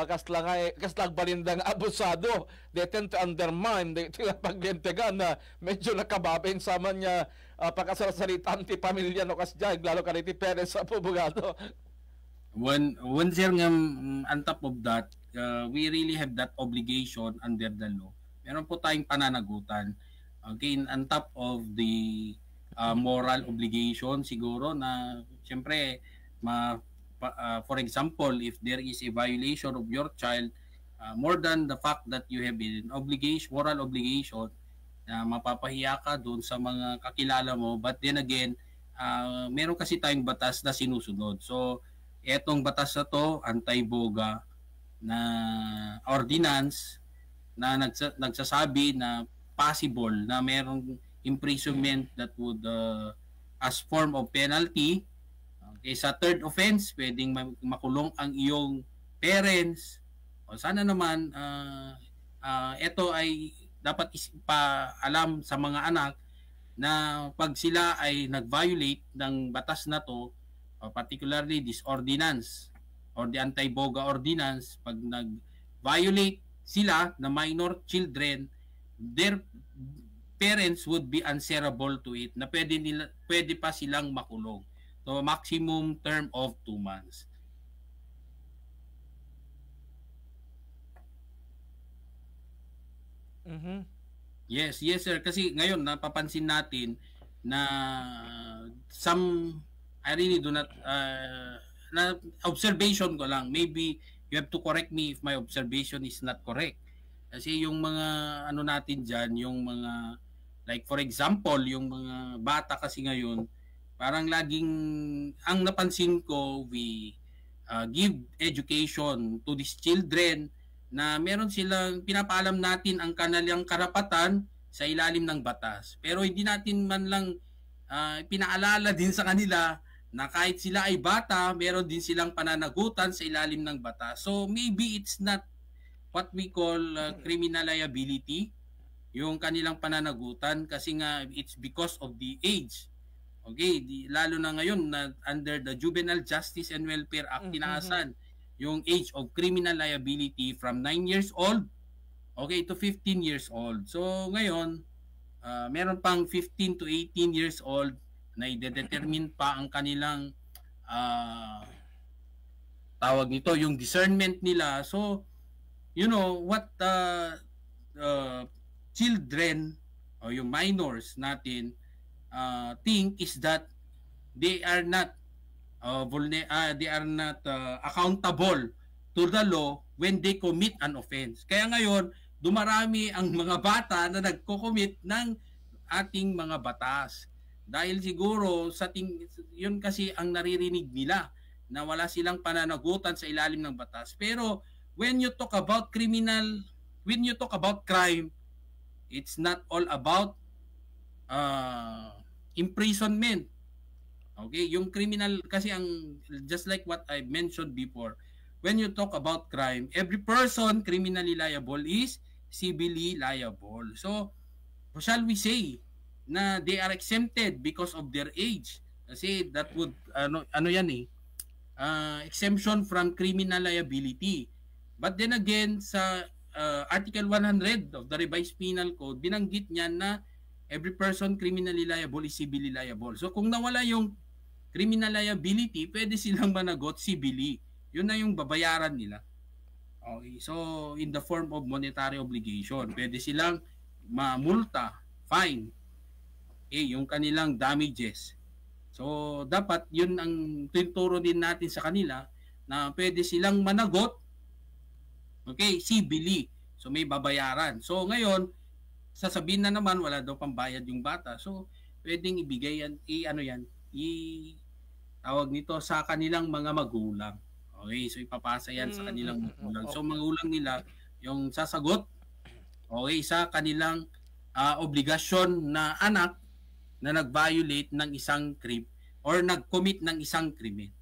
kaslang balindang abusado. They tend to undermine the paglintegan na medyo nakababin sa man niya pagkasalitan ti pamilya no kasjay lalo ka ti parents sa abogado. One sir nga on top of that, we really have that obligation under the law. Meron po tayong pananagutan. Okay, on top of the moral obligation siguro na siyempre for example, if there is a violation of your child, more than the fact that you have an obligation, moral obligation na mapapahiya ka doon sa mga kakilala mo, but then again, meron kasi tayong batas na sinusunod. So, etong batas na to, anti-boga na ordinance na nagsasabi na possible na merong imprisonment that would as form of penalty. Okay, sa third offense, pwedeng makulong ang iyong parents. O sana naman ito ay dapat paalam sa mga anak na pag sila ay nag-violate ng batas na to, particularly this ordinance or the anti-boga ordinance, pag nag-violate sila na minor children, their parents would be answerable to it na pwede pa silang makulong. So maximum term of 2 months. Yes sir, kasi ngayon napapansin natin na I really do not na observation ko lang, maybe you have to correct me if my observation is not correct. Kasi yung mga ano natin dyan, yung mga like for example, yung mga bata kasi ngayon, parang laging ang napansin ko, we give education to these children na meron silang pinapaalam natin ang kanilang karapatan sa ilalim ng batas. Pero hindi natin man lang pinaalala din sa kanila na kahit sila ay bata, meron din silang pananagutan sa ilalim ng batas. So maybe it's not what we call criminal liability, yung kanilang pananagutan, kasi nga it's because of the age. Okay, lalo na ngayon na under the Juvenile Justice and Welfare Act, tinaasan yung age of criminal liability from 9 years old to 15 years old. So ngayon, meron pang 15 to 18 years old na i-determine pa ang kanilang tawag nito, yung discernment nila. So, you know, what children o yung minors natin think is that they are not accountable to the law when they commit an offense. Kaya ngayon, dumarami ang mga bata na nagko-commit ng ating mga batas. Dahil siguro yun kasi ang naririnig nila na wala silang pananagutan sa ilalim ng batas. Pero when you talk about crime, it's not all about imprisonment. Okay, yung criminal kasi just like what I mentioned before, when you talk about crime, every person criminally liable is civilly liable. So, shall we say na they are exempted because of their age? Kasi that would exemption from criminal liability. But then again, sa Article 100 of the Revised Penal Code, binanggit niya na every person criminally liable is civilly liable. So kung nawala yung criminal liability, pwede silang managot civilly. Yun na yung babayaran nila. Okay, so in the form of monetary obligation, pwede silang mamulta, fine, yung kanilang damages. So, dapat yun ang tinuturo din natin sa kanila na pwede silang managot, okay, civilly. So, may babayaran. So, ngayon, sasabihin na naman, wala daw pambayad yung bata. So, pwedeng ibigay yan, tawag nito sa kanilang mga magulang. Okay, so ipapasa yan sa kanilang magulang. So, magulang nila yung sasagot, okay, sa kanilang obligasyon na anak na nag-violate ng isang crime or nag-commit ng isang krimen.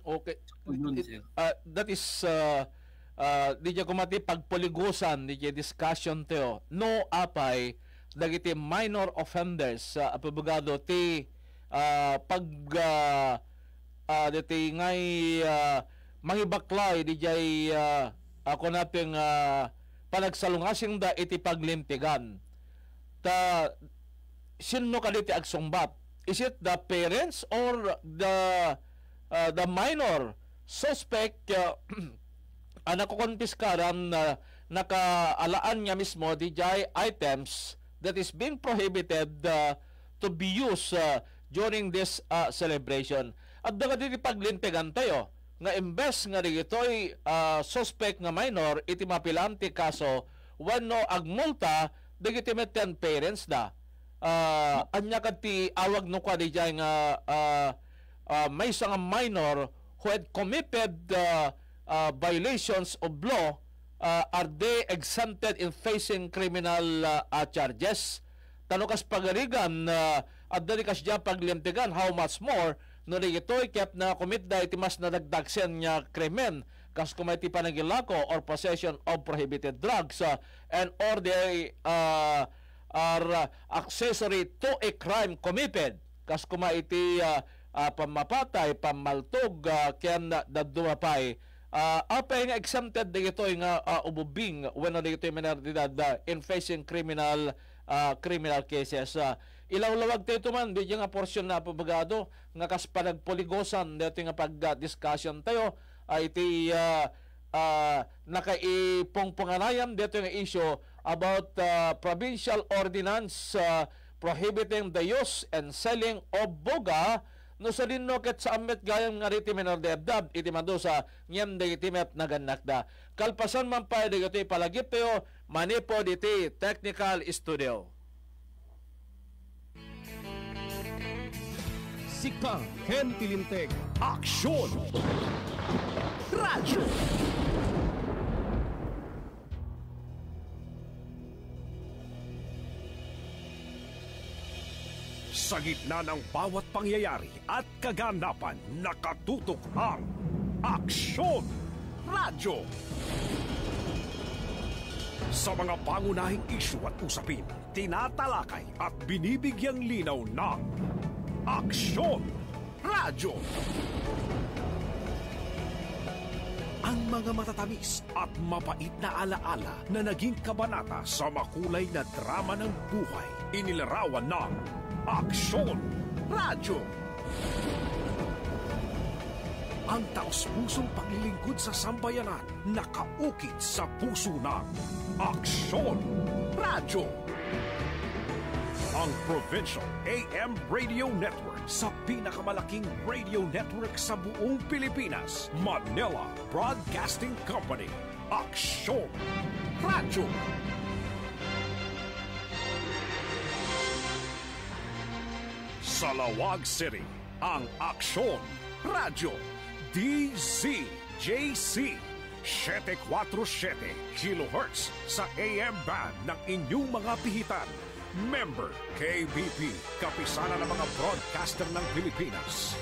Okay. So, yun, sir. That is di dya kumati pagpuligusan di dya discussion teo no apay dagiti minor offenders apabagado ti pag diti ngay mangibaklay di jay ako naping panagsalungasing da iti paglimtigan ta sino kaditi agsumbat, is it the parents or the minor suspect nakukonpiskaran na nakaalaan niya mismo di jay items that is being prohibited to be used during this celebration. At daga diti paglintigan tayo nga imbes nga digitoy suspect nga minor iti mapilanti kaso wenno agmulta digiti metten parents da anya kadti awag no kwa di jay nga may isang minor who had committed violations of law, are they exempted in facing criminal charges? Tanukas pagarigan at dalikas dya paglimtigan, how much more no ito'y kaya't na commit da iti mas nadagdagsen niya krimen kas kumay ti panagilako or possession of prohibited drugs and or they are accessory to a crime committed kas kumay iti pamapatay, pamaltog ken dadumapay apay nga exempted dito nga ububing when dito minor de edad in facing criminal cases. Ilawlawag tayo man di nga portion na pabagado nga kas panagpoligosan dito nga pag-discussion tayo iti nakaipongponganayan dito nga issue about provincial ordinance prohibiting the use and selling of boga no sa dinnoket sa amet gayam nga riti minor de edad iti mando sa ngem de iti met naganakda kalpasan man pa de iti palagip tayo manipo diti technical studio. Sika Ken Tilinteg, aksyon! Radyo! Sa gitna ng bawat pangyayari at kaganapan, nakatutok ang Aksyon Radyo. Sa mga pangunahing isyu at usapin, tinatalakay at binibigyang linaw ng Aksyon Radyo. Ang mga matatamis at mapait na alaala na naging kabanata sa makulay na drama ng buhay, inilarawan ng Aksyon Radyo. Ang taos-pusong paglilingkod sa sambayanan nakaukit sa puso ng Aksyon Radyo. Ang Provincial AM Radio Network sa pinakamalaking radio network sa buong Pilipinas, Manila Broadcasting Company. Aksyon Radyo. Sa Lawag City, ang Aksyon Radyo DZJC 747 kHz sa AM band ng inyong mga pihitan. Member KBP, kapisanan ng mga broadcaster ng Pilipinas.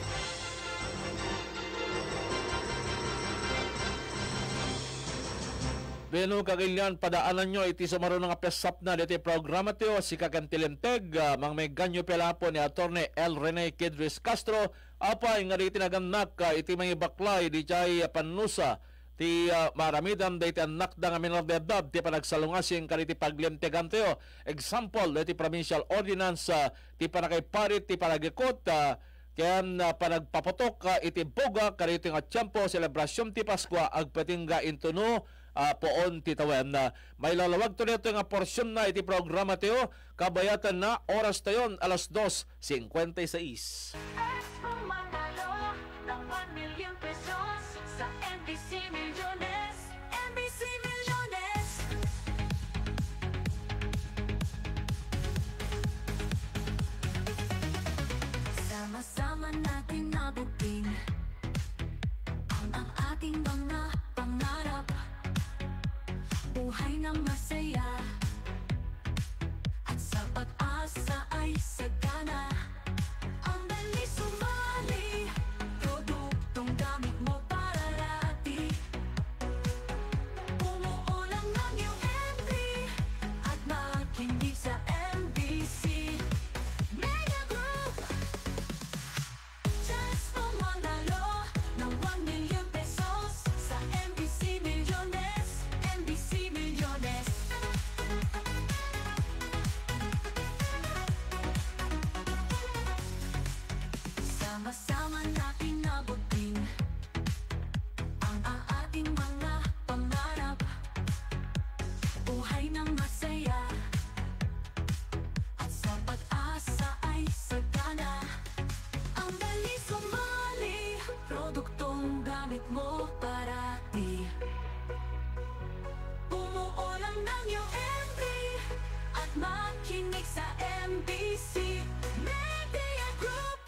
Beno kagilian padaanan nyo iti sa marunong apesap na dito programa tiyo si Kakantilenteg mang may ganyo pelapo ni Attorney L. Rene Kidris Castro apay nga di tinaganak iti mga baklay di chay panusa ti maramidam da iti anak da nga minor de edad ti panagsalungasing kaniti paglimtegan tiyo example iti provincial ordinance ti panakaiparit ti panagikot ken panagpapotok iti boga kaniti nga tiyempo selebrasyon ti Paskwa agpatingga intuno poon titawem na may lalawag to nito nga porsyon na iti programa tayo kabayatan na oras tayon alas 2:56. Manalo ng 1 million pesos sa NBC Milyones. NBC Milyones. Sama-sama natin nabuting ang ating mga pangarap. Buhay ng masaya at sa pag-asa ay sagana. Ang dali sumali, produktong gamit mo parati. Bumuo lang ng iyong MB at makinig sa MBC Mega Group. Just for manalo ng 1 million pesos sa NBC Milyones. NBC Milyones. Sama-sama natin nabutin ang ating mga pangarap. Buhay ng masaya at sa pag-asa ay sagana. Ang dali sumali, produktong gamit mo parati. Bumuo lang ng iyong MB at makinig sa MBC Media Group.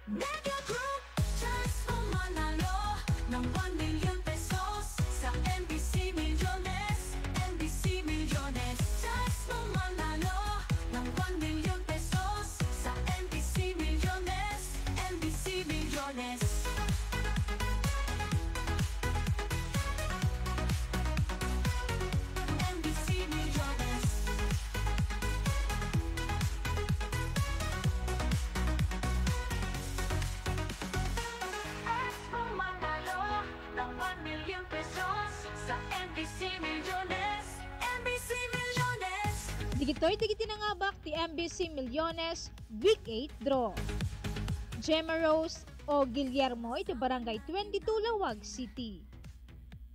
Mega Group. Just for manalo ng 1 million pesos sa NBC Milyones. NBC Milyones. Just for manalo ng 1 million pesos sa NBC Milyones. NBC Milyones. NBC Milyones. Manalo ng 1 million pesos sa NBC Milyones. NBC Milyones. Digitoy-digiti na nga bak ti MBC Milyones Week 8 Draw. Gemma Rose o Guillermo iti Barangay 22 Lawag City.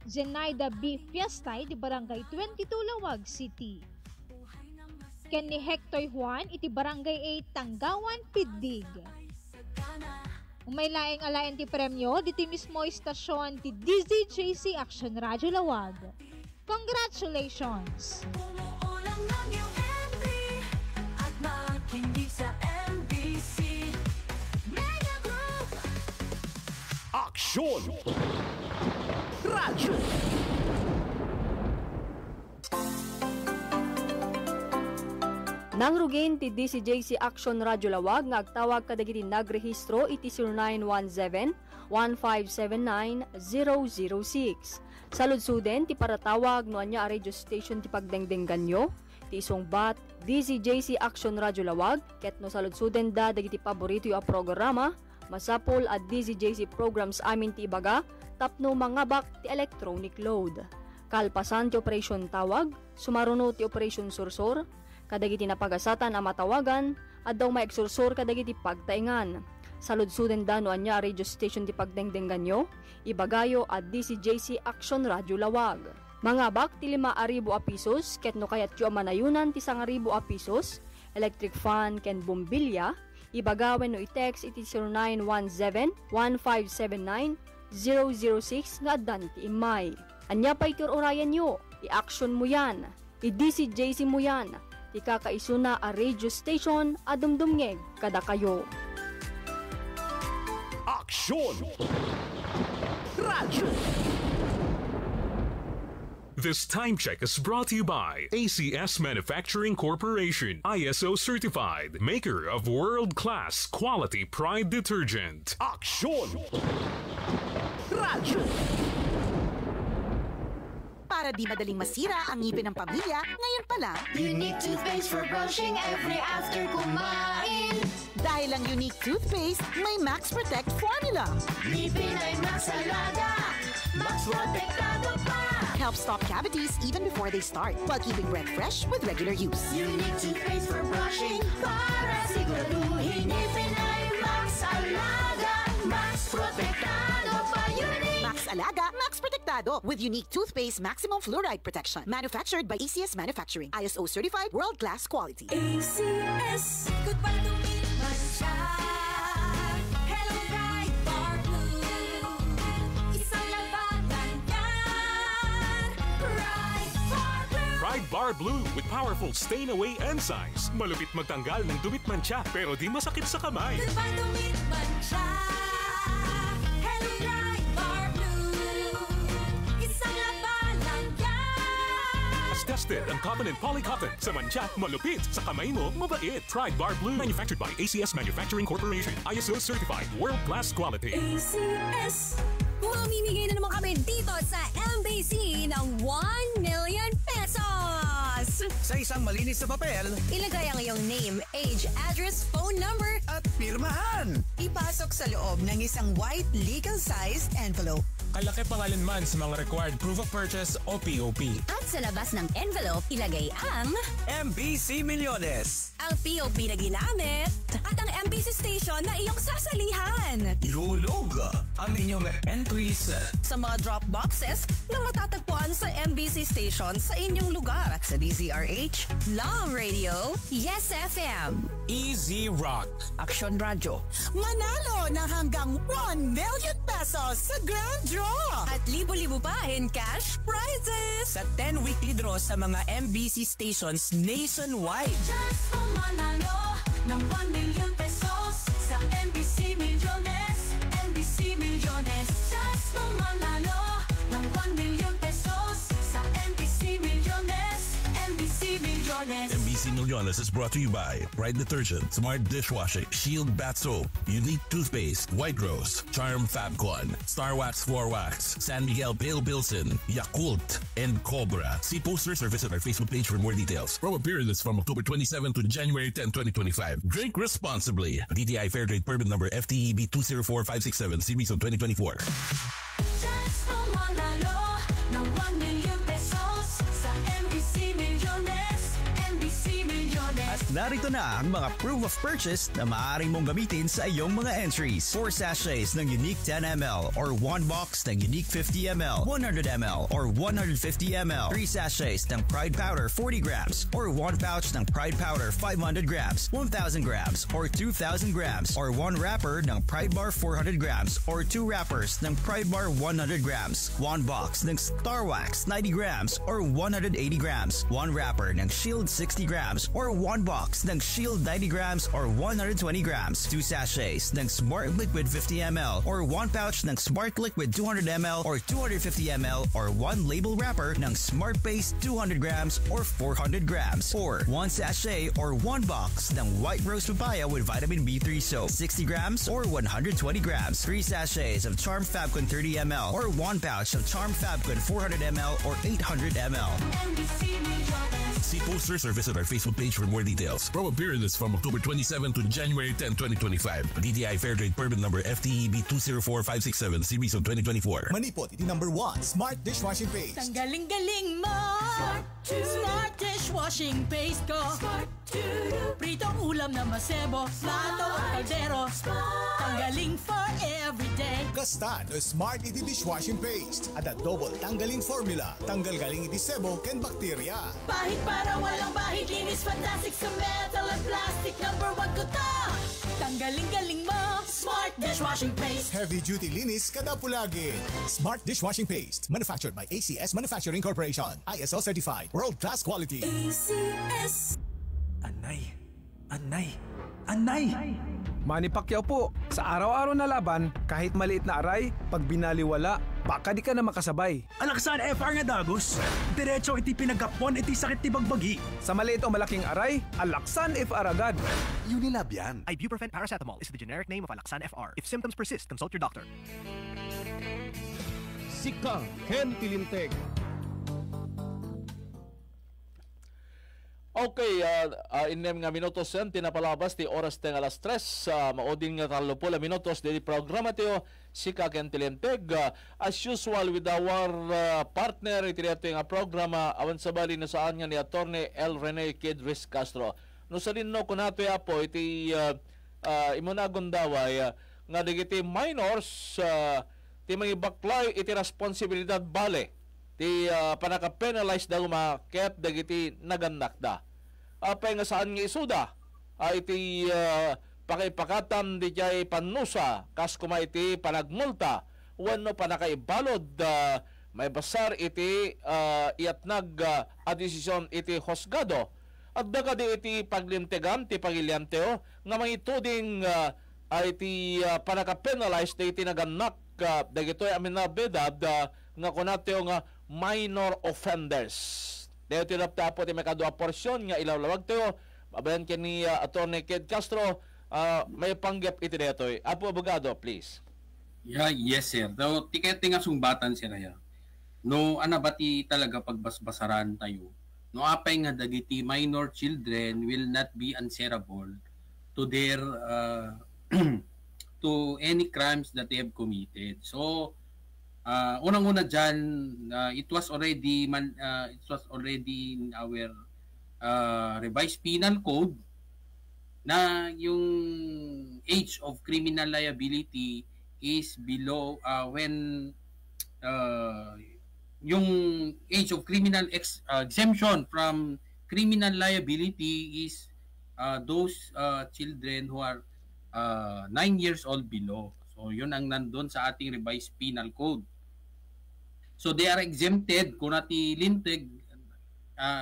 Zenaida B. Fiesta iti Barangay 22 Lawag City. Kenny Hector Juan iti Barangay 8 Tanggawan Piddig. May laing alayan ti premyo diti mismo istasyon ti DZJC Action Radio Lawag. Congratulations! Bumuo lang ng iyong MB at makinig sa MBC Mega Group. Aksyon! Radyo! Nang rugin ti DCJC Action Radio Lawag nga agtawag kadagiti nagrehistro iti 0917-1579-006. Saludsuden ti paratawag no anya a radio station ti pagdengdenggan nyo, ti isungbat DCJC Action Radio Lawag, ket no saludsuden da dagiti paborito yung programa, masapol at DCJC programs amin ti ibaga, tapno mangabak ti electronic load. Kalpasan ti operation tawag, sumaruno ti operation sursur, kadagiti napagasatan ang matawagan, at daw maeksursor kadagiti pagtaingan. Saludsuden da no anya radio station ti pagdengdenggan nyo, ibagayo at DCJC Action Radio Lawag. Mga bak ti 5,000 a pesos, ket no kayat yu manayunan ti 1,000 a pesos, electric fan ken bombilya, ibagawen no i-text iti 0917-1579-006 nga addan ti imay. Anya pa itur orayan nyo, i-action mo yan, i-DCJC mo yan, ti kakaisuna a radio station a dumdumngeg kada kayo. Aksyon! Radyo! This time check is brought to you by ACS Manufacturing Corporation, ISO certified, maker of world-class quality Pride detergent. Aksyon! Radyo! Para di madaling masira ang ngipin ng pamilya, ngayon pa lang. Unique toothpaste for brushing every after kumain. Dahil ang unique toothpaste, may Max Protect formula. Ngipin ay Max Alaga, Max Protectado pa. Helps stop cavities even before they start, while keeping breath fresh with regular use. Unique toothpaste for brushing, para siguraduhin ngipin ay Max Alaga, Max Protectado pa. Unique. Max Alaga, Max Protectado. Sigurado with unique toothpaste maximum fluoride protection. Manufactured by ACS Manufacturing. ISO certified world-class quality. ACS, good para tumitman siya. Hello Pride Bar Blue, isang labatan yan. Pride Bar Blue. Pride Bar Blue with powerful stain-away enzymes. Malupit magtanggal ng dumit mancha pero di masakit sa kamay. Good para tumitman siya. Hello Pride Bar Blue, isang labanan yan. As tested ang cotton and polycotton. Sa mancha, malupit. Sa kamay mo, mabait. Pride Bar Blue. Manufactured by ACS Manufacturing Corporation. ISO certified world-class quality. ACS. Mamimigay na naman kami dito sa MBC ng 1 million pesos! Sa isang malinis na papel, Ilagay ang iyong name, age, address, phone number, at pirmahan. Ipasok sa loob ng isang white legal-sized envelope. Kalaki pangalan man sa mga required proof of purchase o POP. at sa labas ng envelope ilagay ang MBC Millones. ang POP na ginamit at ang MBC station na iyong sasalihan. Ihulog ang inyong entries Sa mga drop boxes na matatagpuan sa MBC station sa inyong lugar. Sa DZRH, Love Radio, Yes FM, Easy Rock, Action Radio. Manalo ng hanggang 1 million pesos sa Grand Draw. at libo-libo pa in cash prizes. sa 10 weekly draw sa mga MBC stations nationwide. Just for manalo ng 1 million pesos sa MBC Millones, MBC Millones. Just for manalo ng 1 million pesos sa MBC Millones, MBC Millones. MBC Millones is brought to you by Pride Detergent, Smart Dishwashing, Shield Bath Soap, Unique Toothpaste, White Rose, Charm Fabcon, Star Wax Floor Wax, San Miguel Pale Bilson, Yakult, and Cobra. See posters or visit our Facebook page for more details. Promo period is from October 27 to January 10, 2025. Drink responsibly. DTI Fair Trade Permit Number FTEB 204567, Series of 2024. Just for manalo ng 1 million pesos sa MBC Millones, MBC Millones. At narito na ang mga proof of purchase na maaari mong gamitin sa iyong mga entries. 4 sachets ng Unique 10ml or 1 box ng Unique 50ml, 100ml or 150ml. 3 sachets ng Pride Powder 40 grams or 1 pouch ng Pride Powder 500 grams, 1,000 grams or 2,000 grams or 1 wrapper ng Pride Bar 400 grams or 2 wrappers ng Pride Bar 100 grams, 1 box ng Star Wax 90 grams or 180 grams, 1 wrapper ng Shield 60 grams or 1 box ng Shield 90 grams or 120 grams, 2 sachets ng Smart Liquid 50ml or 1 pouch ng Smart Liquid 200ml or 250ml or 1 label wrapper ng Smart Paste 200 grams or 400 grams or 1 sachet or 1 box ng White Rose Papaya with Vitamin B3 soap 60 grams or 120 grams, 3 sachets of Charm Fabcon 30ml or 1 pouch of Charm Fabcon 400ml or 800ml. MBC Millones. See posters or visit our Facebook page for more details. Promo period is from October 27 to January 10, 2025. DTI Fair Trade Permit Number FTEB 204567, Series of 2024. Manipot, iti number 1, Smart Dishwashing Paste. Ang galing-galing mo! Smart dishwashing paste ko! Pritong ulam na masebo, plato at kaldero. Tanggaling for everyday. Gasta no Smart iti Dishwashing Paste. At a double tanggalin formula. Tanggal galing iti sebo ken bakterya. Bahid para walang bahid, linis fantastic sa metal at plastic. Number 1 ko to! Tanggaling-galing mo! Smart dishwashing paste. Heavy duty linis kada pulagin. Smart Dishwashing Paste. Manufactured by ACS Manufacturing Corporation. ISO certified. World class quality. ACS. Anay! Anay! Anay! Manny Pacquiao po, sa araw-araw na laban, kahit maliit na aray, pag binaliwala, baka di ka na makasabay. Alaksan FR nga dagos. Diretso iti pinagkapon iti sakit ti bagbagi. Sa maliit o malaking aray, Alaksan FR agad. Unilab yan. Ibuprofen paracetamol is the generic name of Alaksan FR. If symptoms persist, consult your doctor. Sika Ken Tilinteg. Okay, inem nga minutos yan, tinapalabas ti oras teng alas 3, maudin nga 30 minutos di programa tiyo, Sika Ken Tilinteg. As usual with our partner, iti nga programa, awan sa bali na saan nga ni Attorney L. Rene Kidris Castro. No sa linno ko nato po, iti imunagon daway, nga digiti minors ti mga baklay iti responsibilidad bale ti panaka-penalize daw ket dagiti naganak da. Apay nga saan nga isuda iti pakipakatam di jay panusa kas kuma iti panagmulta wano panakaibalod may basar iti iatnag a desisyon iti hosgado at daga di iti paglintegan ti pagilianteo nga mangituding iti panaka-penalize di iti naganak dagitoy amin na bedad nga kunatyo nga minor offenders. Dahil tinaptapo ti may kadua porsyon nga ilawlawag tayo. Mabayan ka ni Atty. Ked Castro, may panggap iti detoy. Apo abogado, please. Yeah, yes, sir. So, tiketi nga sumbatan, sir. No, anabati talaga pagbasbasaran tayo. No, apay nga dagiti minor children will not be answerable to their to any crimes that they have committed. So, unang-una dyan, it was already in our revised penal code na yung age of criminal liability is below when yung age of criminal exemption from criminal liability is those children who are 9 years old below. So yun ang nandun sa ating revised penal code. So they are exempted kung natilinteg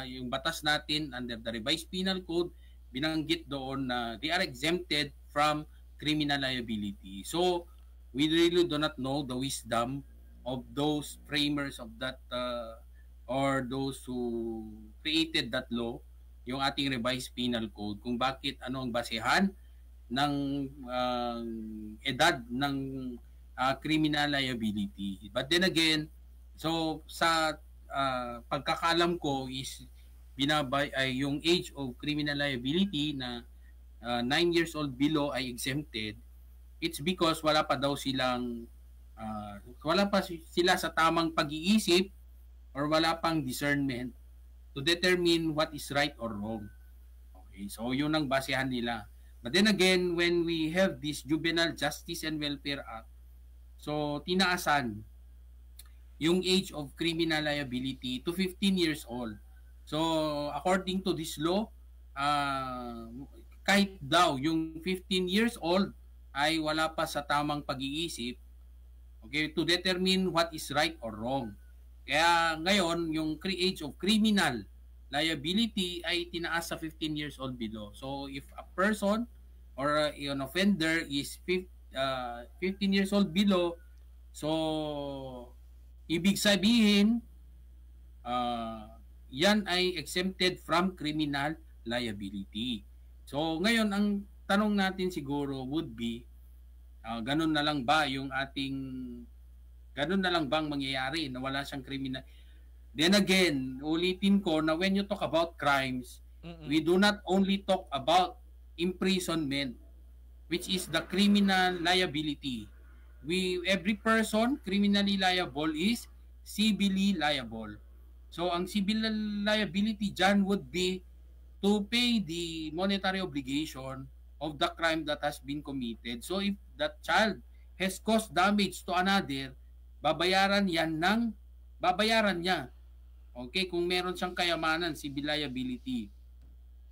yung batas natin under the revised penal code, binanggit doon na they are exempted from criminal liability. So we really do not know the wisdom of those framers of that or those who created that law, yung ating revised penal code, kung bakit ano ang basehan ng edad ng criminal liability. But then again, so sa pagkakalam ko is binabay ay yung age of criminal liability na 9 years old below ay exempted. It's because wala pa sila sa tamang pag-iisip or wala pang discernment to determine what is right or wrong. Okay, so yun ang basehan nila. But then again, when we have this Juvenile Justice and Welfare Act, so tinaasan yung age of criminal liability to 15 years old. So according to this law, kahit daw yung 15 years old ay wala pa sa tamang pag-iisip, okay, to determine what is right or wrong. Kaya ngayon, yung age of criminal liability ay tinaas sa 15 years old below. So if a person or an offender is 15 years old below, so ibig sabihin yan ay exempted from criminal liability. So ngayon ang tanong natin siguro would be ganun na lang ba bang mangyayari na wala siyang criminal. Then again, ulitin ko na when you talk about crimes, we do not only talk about imprisonment, which is the criminal liability. Every person criminally liable is civilly liable. So ang civil liability dyan would be to pay the monetary obligation of the crime that has been committed. So if that child has caused damage to another, babayaran niya. Okay, kung meron siyang kayamanan, civil liability.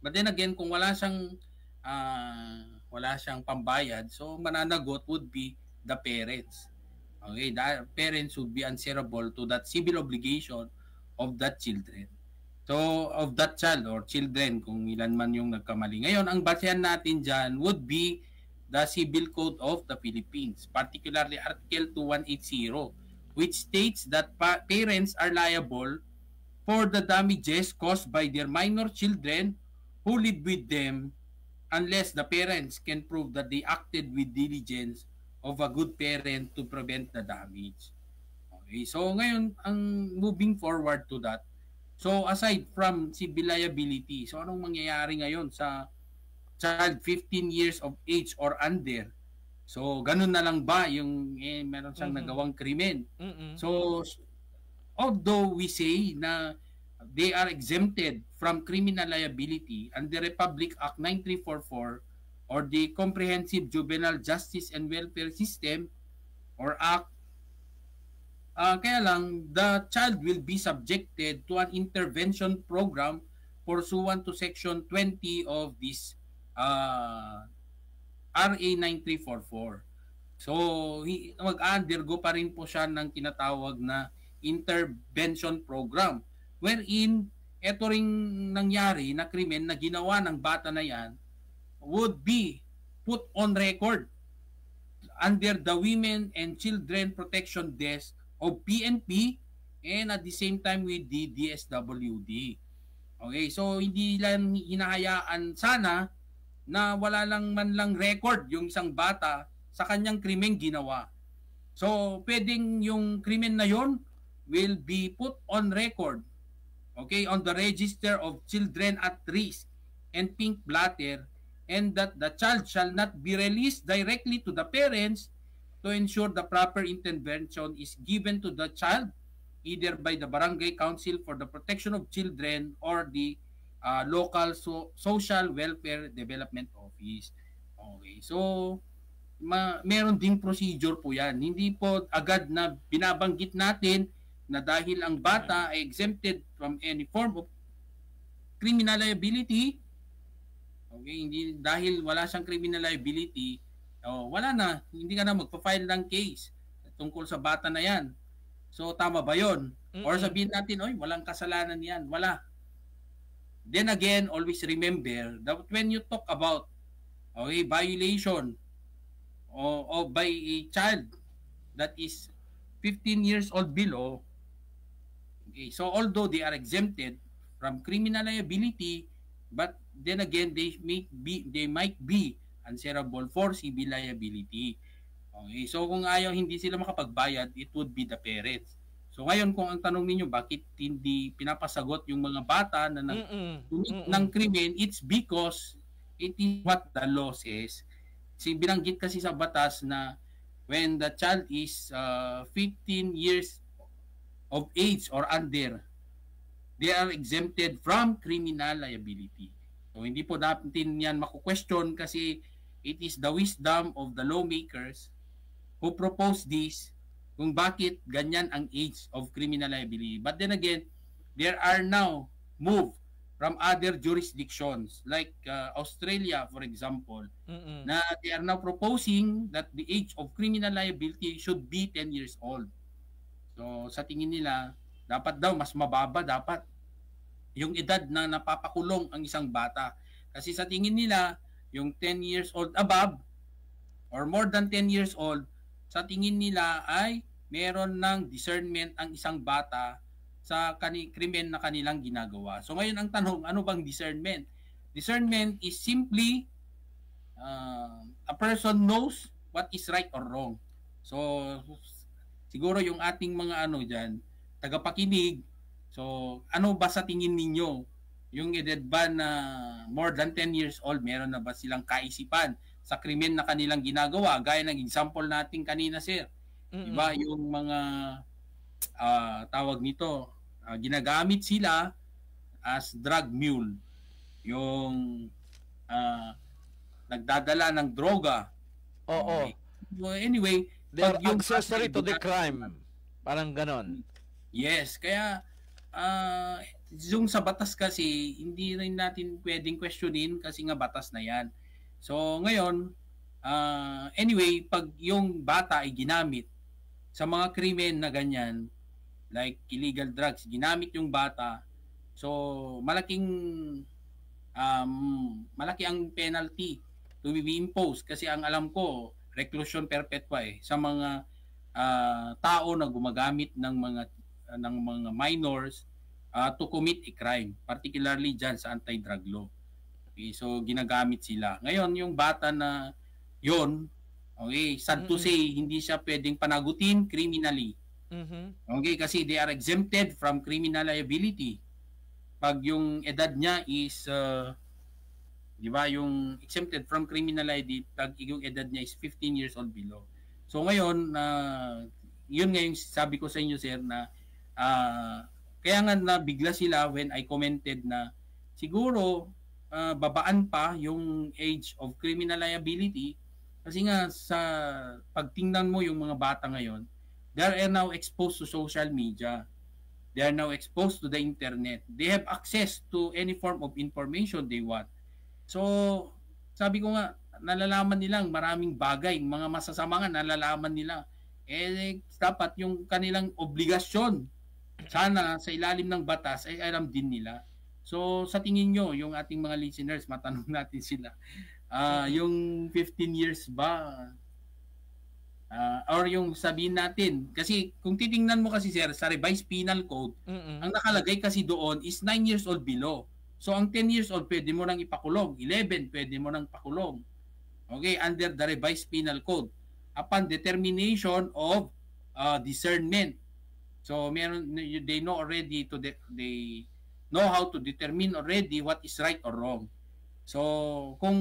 But then again, kung wala siyang pambayad, so mananagot would be the parents. Okay, the parents would be answerable to that civil obligation of that children. So, of that child or children, kung ilan man yung nagkamali. Ngayon, ang basehan natin dyan would be the Civil Code of the Philippines, particularly Article 2180, which states that parents are liable for the damages caused by their minor children who live with them unless the parents can prove that they acted with diligence of a good parent to prevent the damage. Okay, so ngayon, ang moving forward to that, so aside from civil liability, so anong mangyayari ngayon sa child 15 years of age or under? So ganun na lang ba yung meron siyang nagawang krimen? So although we say na they are exempted from criminal liability under Republic Act 9344 or the Comprehensive Juvenile Justice and Welfare System or Act Kaya lang, the child will be subjected to an intervention program pursuant to Section 20 of this RA 9344. So, mag-undergo pa rin po siya ng tinatawag na intervention program wherein ito ring nangyari na krimen na ginawa ng bata na yan would be put on record under the Women and Children Protection Desk of PNP and at the same time with the DSWD. Okay, so hindi lang hinahayaan sana na wala lang man lang record yung isang bata sa kanyang krimeng ginawa. So, pwedeng yung krimen na yon will be put on record, okay, on the Register of Children at Risk and Pink Blatter, and that the child shall not be released directly to the parents to ensure the proper intervention is given to the child either by the Barangay Council for the Protection of Children or the local Social Welfare Development Office. Okay, so meron ding procedure po yan. Hindi po agad na binabanggit natin na dahil ang bata ay exempted from any form of criminal liability. Okay, hindi dahil wala siyang criminal liability, wala na, hindi ka na magpa-file ng case tungkol sa bata na yan. So tama ba 'yon? Or sabihin natin, oy, walang kasalanan yan. Wala. Then again, always remember that when you talk about violation of by a child that is 15 years old below, okay, so although they are exempted from criminal liability, but then again they might be answerable for civil liability. Okay, so kung hindi sila makapagbayad, it would be the parents. So ngayon kung ang tanong ninyo bakit hindi pinapasagot yung mga bata na ng krimen, it's because it is what the law says. Binanggit kasi sa batas na when the child is 15 years of age or under, they are exempted from criminal liability. So hindi po natin yan maku-question kasi it is the wisdom of the lawmakers who proposed this kung bakit ganyan ang age of criminal liability. But then again, there are now move from other jurisdictions like Australia, for example, na they are now proposing that the age of criminal liability should be 10 years old. So sa tingin nila, dapat daw mas mababa dapat yung edad na napapakulong ang isang bata. Kasi sa tingin nila, yung 10 years old above or more than 10 years old, sa tingin nila ay meron ng discernment ang isang bata sa krimen na kanilang ginagawa. So ngayon ang tanong, ano bang discernment? Discernment is simply a person knows what is right or wrong. So siguro yung ating mga dyan, tagapakinig, so ano ba sa tingin ninyo? Yung edad ba na more than 10 years old, meron na ba silang kaisipan sa krimen na kanilang ginagawa? Gaya ng example natin kanina, sir. Diba? Yung mga tawag nito, ginagamit sila as drug mule. Yung nagdadala ng droga. Oo. So, anyway, they are accessory to the crime. Parang ganon. Yes, kaya yung sa batas kasi hindi rin natin pwedeng questionin kasi nga batas na yan. So ngayon, anyway, pag yung bata ay ginamit sa mga krimen na ganyan, like illegal drugs, ginamit yung bata, so malaki ang penalty to be imposed kasi ang alam ko, reclusion perpetua sa mga tao na gumagamit ng mga minors to commit a crime, particularly dyan sa anti-drug law. Okay, so ginagamit sila. Ngayon, yung bata na yon, okay, sad to say, hindi siya pwedeng panagutin criminally. Okay, kasi they are exempted from criminal liability. Pag yung edad niya is, di ba, yung exempted from criminal liability, pag yung edad niya is 15 years old below. So ngayon, yun nga yung sabi ko sa inyo, sir, na kaya nga nabigla sila when I commented na siguro babaan pa yung age of criminal liability kasi nga sa pagtingnan mo yung mga bata ngayon, they are now exposed to social media. They are now exposed to the internet. They have access to any form of information they want. So, sabi ko nga, nalalaman nilang maraming bagay, mga masasama nga nalalaman nila. Dapat yung kanilang obligasyon, sana sa ilalim ng batas ay alam din nila. So, sa tingin nyo, yung ating mga listeners, matanong natin sila, yung 15 years ba, or yung sabihin natin, kasi kung titingnan mo kasi sir, sa revised penal code, ang nakalagay kasi doon is 9 years old below. So, ang 10 years old, pwede mo nang ipakulong. 11, pwede mo nang pakulong. Okay, under the revised penal code. Upon determination of discernment. So, they know already, they know how to determine already what is right or wrong. So, kung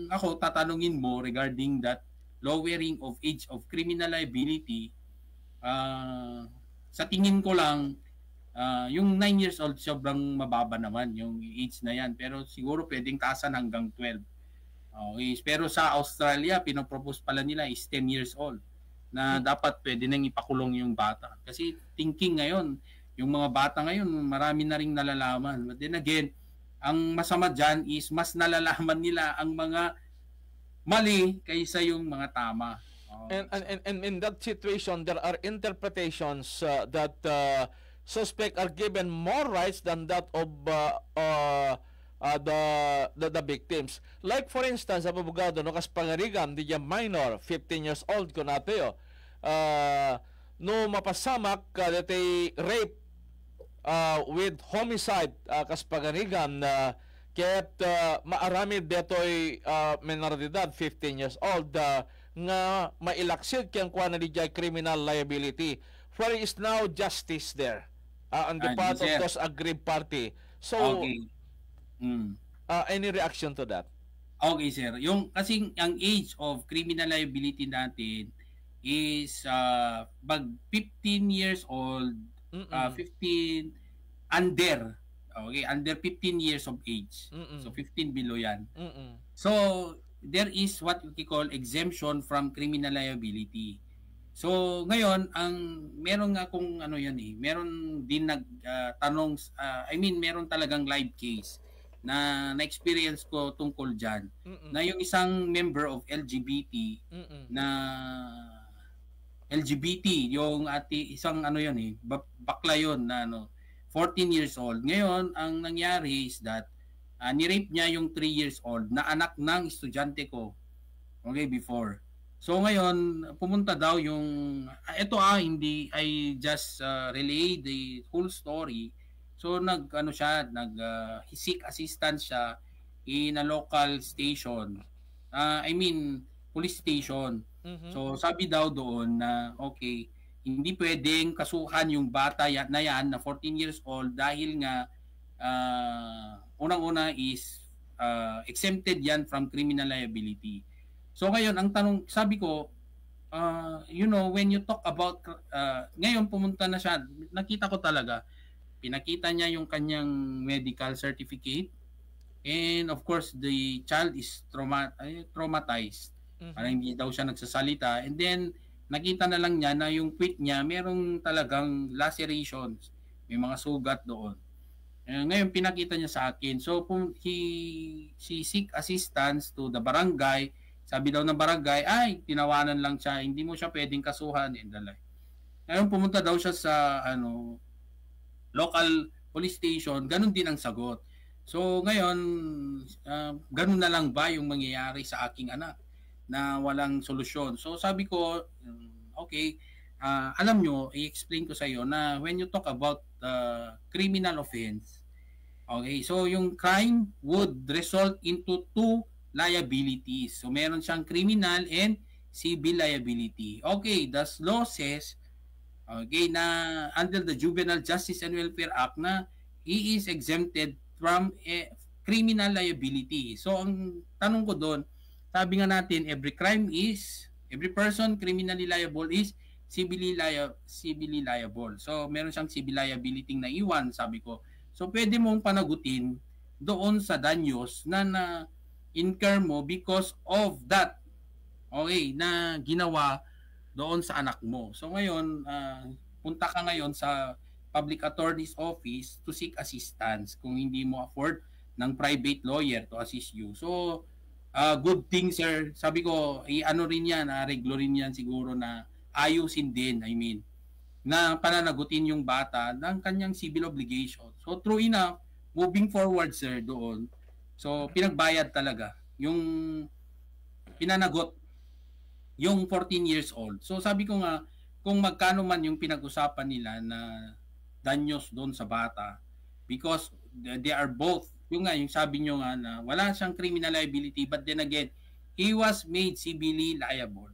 ako tatanungin mo regarding that lowering of age of criminal liability, sa tingin ko lang, yung 9 years old sobrang mababa naman yung age na yan. Pero siguro pwedeng taasan hanggang 12. Okay. Pero sa Australia, pinopropose pala nila is 10 years old na dapat pwede nang ipakulong yung bata. Kasi thinking ngayon, yung mga bata ngayon, marami na ring nalalaman. But then again, ang masama dyan is mas nalalaman nila ang mga mali kaysa yung mga tama. And in that situation, there are interpretations that suspect are given more rights than that of the victims. Like for instance, sa abogado no kas pangarigan di minor 15 years old ko nato no mapasamak dati rape with homicide kas pangarigan ket maaramid detoy menor de edad 15 years old nga mailaksid kang kuan na di criminal liability. Where is now justice there on the part of those aggrieved party? So okay. Any reaction to that? Okay, sir. Yung kasing ang age of criminal liability natin is pag 15 years old, 15 under. Okay, under 15 years of age. So 15 below yan. So there is what we call exemption from criminal liability. So ngayon ang meron nga kung ano yan meron din nagtanong meron talagang live case na na-experience ko tungkol diyan na yung isang member of LGBT na LGBT yung isang bakla yon na 14 years old. Ngayon ang nangyari is that ni-rape niya yung 3 years old na anak ng estudyante ko. Okay, before. So ngayon, pumunta daw yung hindi I just relay the whole story. So nag-seek assistance siya in a local station. Police station. So sabi daw doon na okay, hindi pwedeng kasuhan yung bata na yan na 14 years old dahil nga unang-una is exempted yan from criminal liability. So ngayon, ang tanong, sabi ko, when you talk about, ngayon pumunta na siya, nakita ko talaga, pinakita niya yung kanyang medical certificate, and of course, the child is traumatized. Parang hindi daw siya nagsasalita, and then, nakita na lang niya na yung puwit niya, merong talagang lacerations, may mga sugat doon. Ngayon, pinakita niya sa akin. So, she seek assistance to the barangay. Sabi daw ng barangay, tinawanan lang siya, hindi mo siya pwedeng kasuhan. Ngayon, pumunta daw siya sa local police station, ganun din ang sagot. So, ngayon, ganun na lang ba yung mangyayari sa aking anak na walang solusyon? So, sabi ko, okay, alam nyo, i-explain ko sa iyo na when you talk about criminal offense, okay, so yung crime would result into two liabilities. So meron siyang criminal and civil liability. Okay, the law says na under the Juvenile Justice and Welfare Act na he is exempted from criminal liability. So ang tanong ko doon, sabi nga natin every person criminally liable is civilly liable. So meron siyang civil liability na iwan, sabi ko. So pwede mong panagutin doon sa danyos na incur mo because of that na ginawa doon sa anak mo. So ngayon, punta ka ngayon sa public attorney's office to seek assistance kung hindi mo afford ng private lawyer to assist you. So, good thing, sir. Sabi ko, i-ano rin yan, reglo rin yan siguro na ayusin din, I mean, na pananagutin yung bata ng kanyang civil obligation. So, true enough, moving forward, sir, doon, so, pinagbayad talaga yung pinanagot yung 14 years old. So, sabi ko nga, kung magkano man yung pinag-usapan nila na danyos doon sa bata, because they are both, yung sabi nyo nga na wala siyang criminal liability, but then again, he was made civilly liable.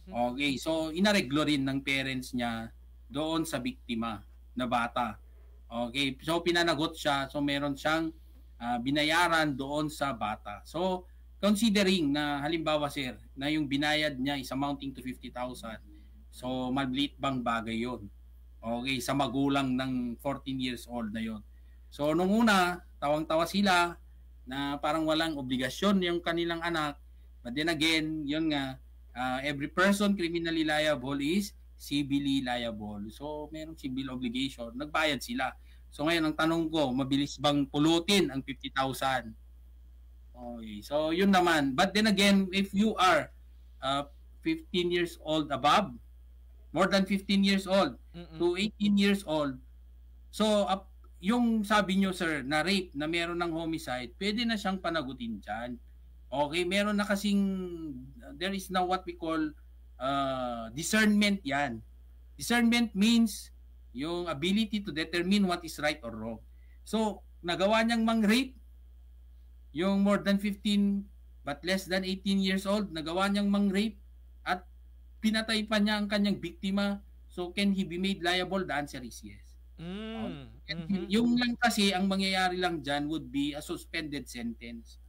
Okay, so inareglo rin ng parents niya doon sa biktima na bata. Okay, so pinanagot siya, so meron siyang binayaran doon sa bata. So, considering na halimbawa, sir, na yung binayad niya is amounting to 50,000, so maliit bang bagay yon? Okay, sa magulang ng 14 years old na yon. So, nung una, tawang-tawa sila na parang walang obligasyon yung kanilang anak. But then again, yun nga, every person criminally liable is civilly liable. So, merong civil obligation. Nagbayad sila. So, ngayon, ang tanong ko, mabilis bang pulutin ang 50,000? Okay, so yun naman. But then again, if you are 15 years old above, more than 15 years old to 18 years old, so yung sabi nyo, sir, na rape, na meron ng homicide, pwede na siyang panagutin dyan. Okay, meron na kasing, there is now what we call discernment yan. Discernment means yung ability to determine what is right or wrong. So, nagawa niyang mang-rape, yung more than 15 but less than 18 years old, nagawa niyang mang-rape at pinatay pa niya ang kanyang biktima. So, can he be made liable? The answer is yes. Yung lang kasi, ang mangyayari lang dyan would be a suspended sentence.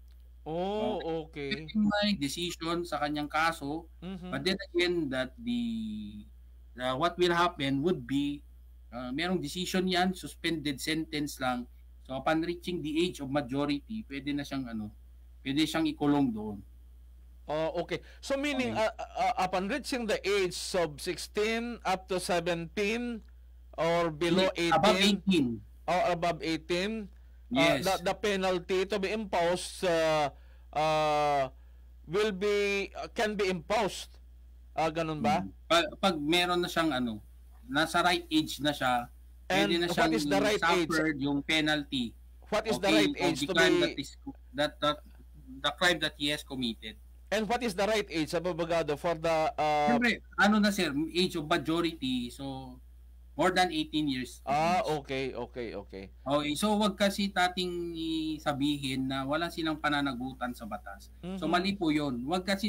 Oh, okay. May decision sa kanyang kaso, but then again, that what will happen would be, merong decision yan, suspended sentence lang. So, upon reaching the age of majority, pwede na siyang pwede siyang ikulong doon. Oh, okay. So meaning upon reaching the age of 16 up to 17 or below 18, above 18 or above 18, yes, the penalty to be imposed can be imposed. Ganun ba? Pag meron na siyang nasa right age na siya, pwede na siyang what is the right age? Yung penalty. What is the right age to be the crime that he has committed? And what is the right age, abogado, for the Siyempre, sir, age of majority, so more than 18 years. Okay. Okay, so wag kasi tating sabihin na wala silang pananagutan sa batas. So mali po 'yon. Wag kasi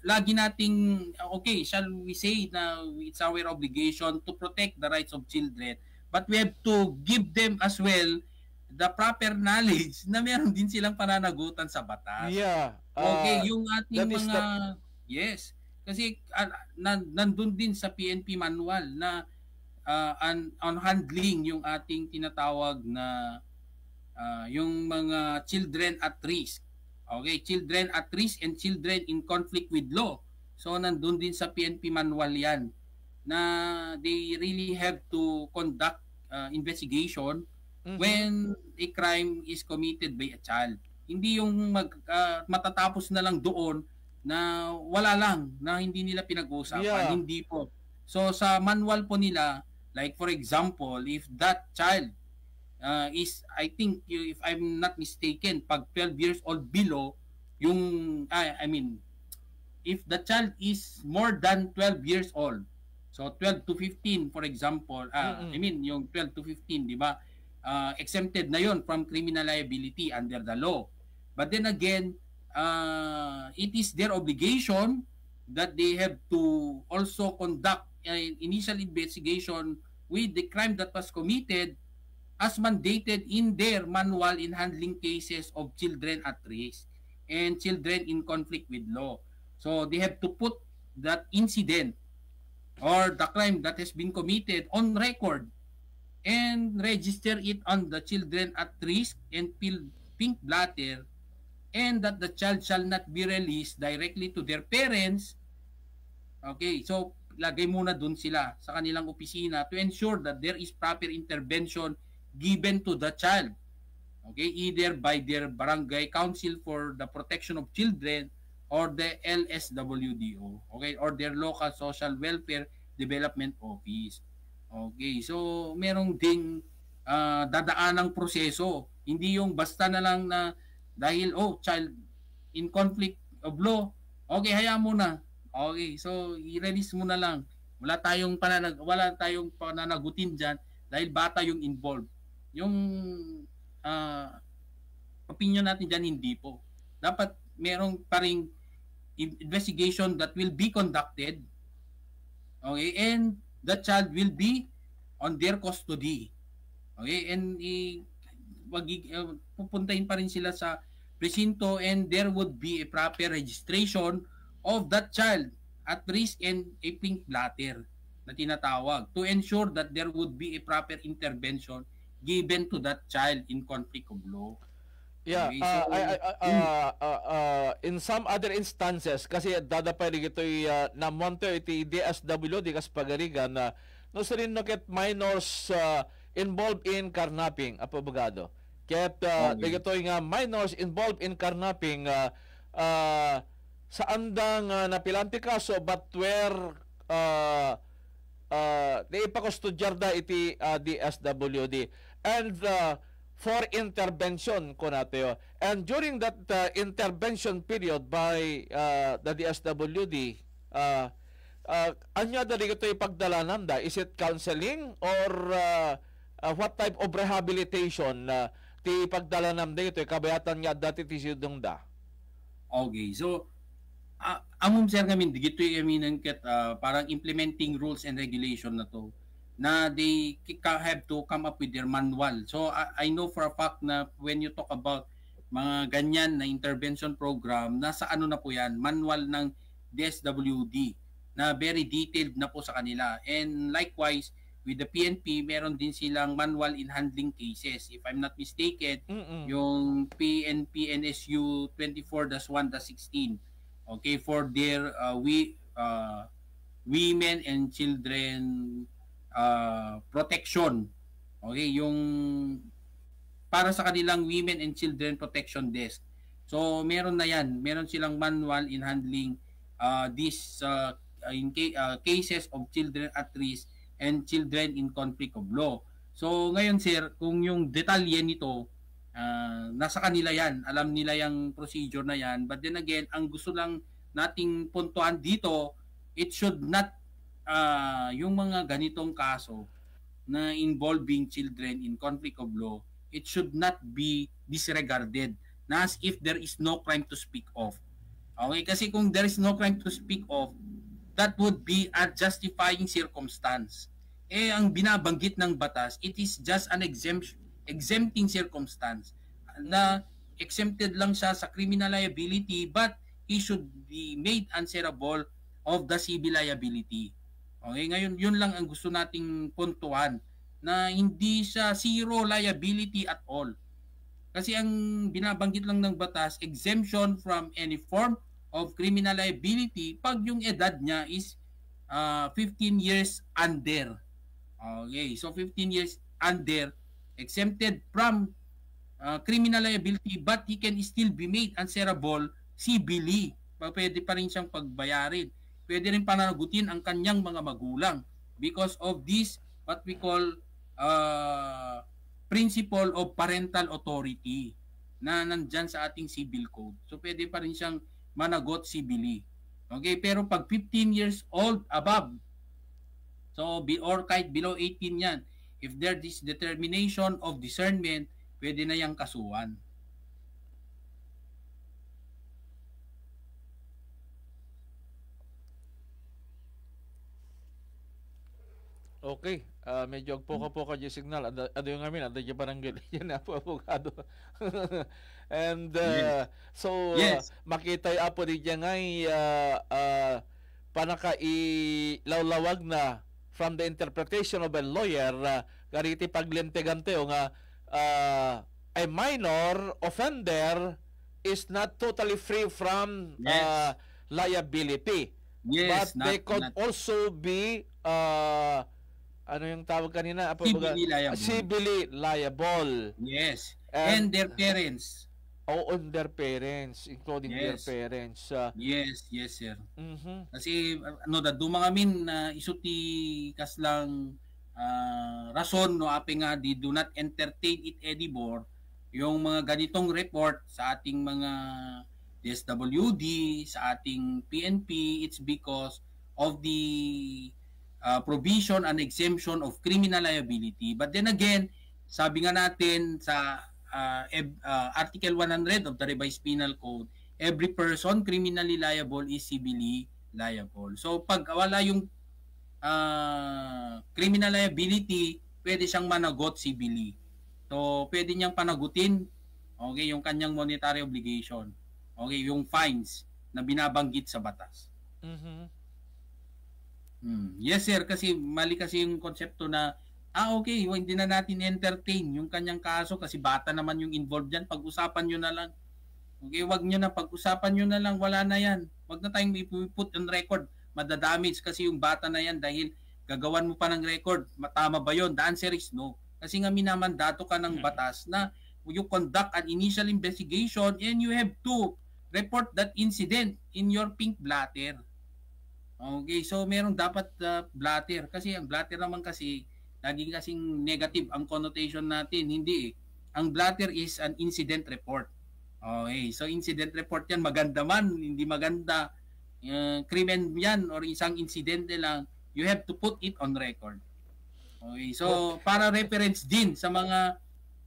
lagi nating okay, shall we say na it's our obligation to protect the rights of children, but we have to give them as well the proper knowledge na meron din silang pananagutan sa batas. Yeah. Okay, yung ating mga yes, kasi nandun din sa PNP manual na on handling yung ating tinatawag na yung mga children at risk. Okay, children at risk and children in conflict with law. So nandun din sa PNP manual yan na they really have to conduct investigation when a crime is committed by a child. Hindi yung matatapos na lang doon na wala lang, na hindi nila pinag-uusapan. Yeah. Hindi po. So sa manual po nila, like for example, if that child is, I think, if I'm not mistaken, pag 12 years old below, if the child is more than 12 years old, so 12 to 15 for example, yung 12 to 15, di ba, exempted na yon from criminal liability under the law. But then again, it is their obligation that they have to also conduct initial investigation with the crime that was committed as mandated in their manual in handling cases of children at risk and children in conflict with law. So they have to put that incident or the crime that has been committed on record and register it on the children at risk and pink blatter, and that the child shall not be released directly to their parents Okay, so lagay muna dun sila sa kanilang opisina to ensure that there is proper intervention given to the child. Okay, either by their barangay council for the protection of children or the LSWDO, okay, or their local social welfare development office. Okay, so merong ding dadaanang proseso, hindi yung basta na lang na dahil child in conflict of law, okay, hayaan mo na. Okay, so i-release mo na lang. Wala tayong pananagutin diyan dahil bata yung involved. Yung opinion natin diyan hindi po. Dapat merong paring investigation that will be conducted. Okay, and the child will be on their custody. Okay, and pupuntahin pa rin sila sa presinto and there would be a proper registration of that child at risk and a pink bladder na tinatawag to ensure that there would be a proper intervention given to that child in conflict of law. Yeah, Okay, so, in some other instances, kasi dadapay rin ito'y namonto iti DSW, di kas pagarigan, na no sarin no ket minors involved in carnapping, apo abogado. Ket di ito'y nga minors involved in carnapping, sa andang napilanti kaso, but where di ipakustudyarda iti DSWD. And for intervention ko natin. And during that intervention period by the DSWD, anya dali ito ipagdalanan da? Is it counseling or what type of rehabilitation ti ipagdalanan da ito? Kabayatan nga dati ti siyudong da? Okay, so among sir ngamin, dito yung parang implementing rules and regulation na to, na they have to come up with their manual. So I know for a fact na when you talk about mga ganyan na intervention program, nasa ano na po yan, manual ng DSWD na very detailed na po sa kanila. And likewise, with the PNP, meron din silang manual in handling cases. If I'm not mistaken, yung PNP NSU 24-1-16, okay, for their women and children protection. Okay, yung para sa kanilang women and children protection desk. So meron na yan, meron silang manual in handling these cases of children at risk and children in conflict of law. So ngayon sir, kung yung detalye nito nasa kanila yan, alam nila yung procedure na yan, but then again, ang gusto lang nating puntuan dito, it should not yung mga ganitong kaso na involving children in conflict of law, it should not be disregarded na as if there is no crime to speak of. Okay, kasi kung there is no crime to speak of, that would be a justifying circumstance. Ang binabanggit ng batas, it is just an exempting circumstance na exempted lang siya sa criminal liability, but he should be made answerable of the civil liability. Okay, ngayon yun lang ang gusto nating puntuan, na hindi siya zero liability at all. Kasi ang binabanggit lang ng batas, exemption from any form of criminal liability pag yung edad niya is 15 years under. Okay, so 15 years under, exempted from criminal liability, but he can still be made answerable civilly. Pwede pa rin siyang pagbayarin. Pwede rin pananagutin ang kanyang mga magulang because of this, what we call principle of parental authority na nandyan sa ating civil code. So pwede pa rin siyang managot civilly. Okay, pero pag 15 years old above, so or kahit below 18 yan, if there is determination of discernment, pwede na yang kasuhan. Okay, medyo agpoka-poka yung signal. Ano yung amin, ano yung barangay. Yan na po, abogado. And so, makita yung apo di dyan ngay panaka-ilawlawag na from the interpretation of a lawyer, kariti paglintegante o nga a minor offender is not totally free from liability. but they could also be ano yung tawag kanina? Civilly liable. Civilly liable. Yes. And their parents. On their parents, including their parents. Yes, sir. Kasi dumang amin isuti kaslang rason no api nga di do not entertain it anymore yung mga ganitong report sa ating mga DSWD, sa ating PNP. It's because of the provision and exemption of criminal liability. But then again, sabi nga natin sa Article 100 of the Revised Penal Code, every person criminally liable is civilly liable. So pag wala yung criminal liability, pwede siyang managot civilly. So pwede niyang panagutin yung kanyang monetary obligation. Yung fines na binabanggit sa batas. Yes sir, kasi mali kasi yung konsepto na hindi na natin entertain yung kanyang kaso kasi bata naman yung involved dyan. Pag-usapan nyo na lang. Wag nyo na, pag-usapan nyo na lang, wala na yan. Wag na tayong put on record. Madadamage kasi yung bata na yan dahil gagawan mo pa ng record. Matama ba yun? The answer is no. Kasi nga minamandato ka ng batas na you conduct an initial investigation and you have to report that incident in your pink blatter. Okay, so merong dapat blatter. Kasi ang blatter naman kasi, laging kasing negative ang connotation natin. Hindi eh. Ang blatter is an incident report. Okay, so incident report yan, maganda man, hindi maganda, krimen yan or isang insidente lang, you have to put it on record. Okay, so para reference din sa mga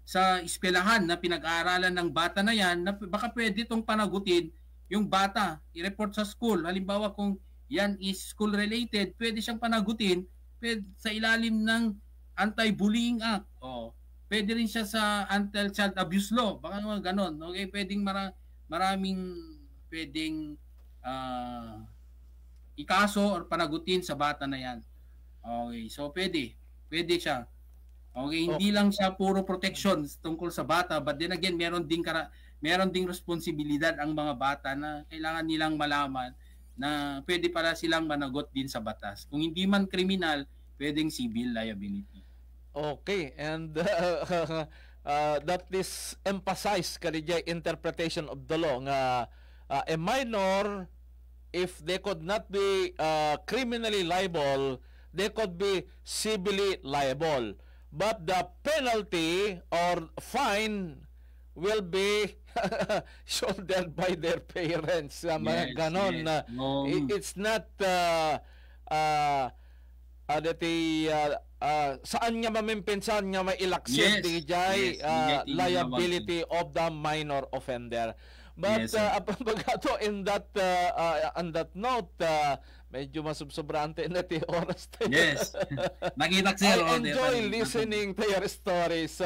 sa eskwelahan na pinag-aaralan ng bata na yan, na baka pwede itong panagutin yung bata, i-report sa school. Halimbawa kung yan is school related, pwede siyang panagutin sa ilalim ng Anti-Bullying Act. Pwede rin siya sa Anti-Child Abuse Law. Baka naman ganon. Okay, pwedeng maraming pwedeng ikaso or panagutin sa bata na yan. Okay, so pwede siya. Okay, hindi lang siya puro protection tungkol sa bata, but then again, meron ding responsibilidad ang mga bata na kailangan nilang malaman na pwede para silang managot din sa batas. Kung hindi man kriminal, pwedeng civil liability. Okay, and that is emphasized kanina interpretation of the law nga a minor, if they could not be criminally liable, they could be civilly liable. But the penalty or fine will be shouldered by their parents. Mga ganon. It's not saan nga mamimpensan nga mailaksin liability of the minor offender. But in that note, medyo masubsobrante na ti oras tayo. Yes. Nakita ko I enjoy listening to your stories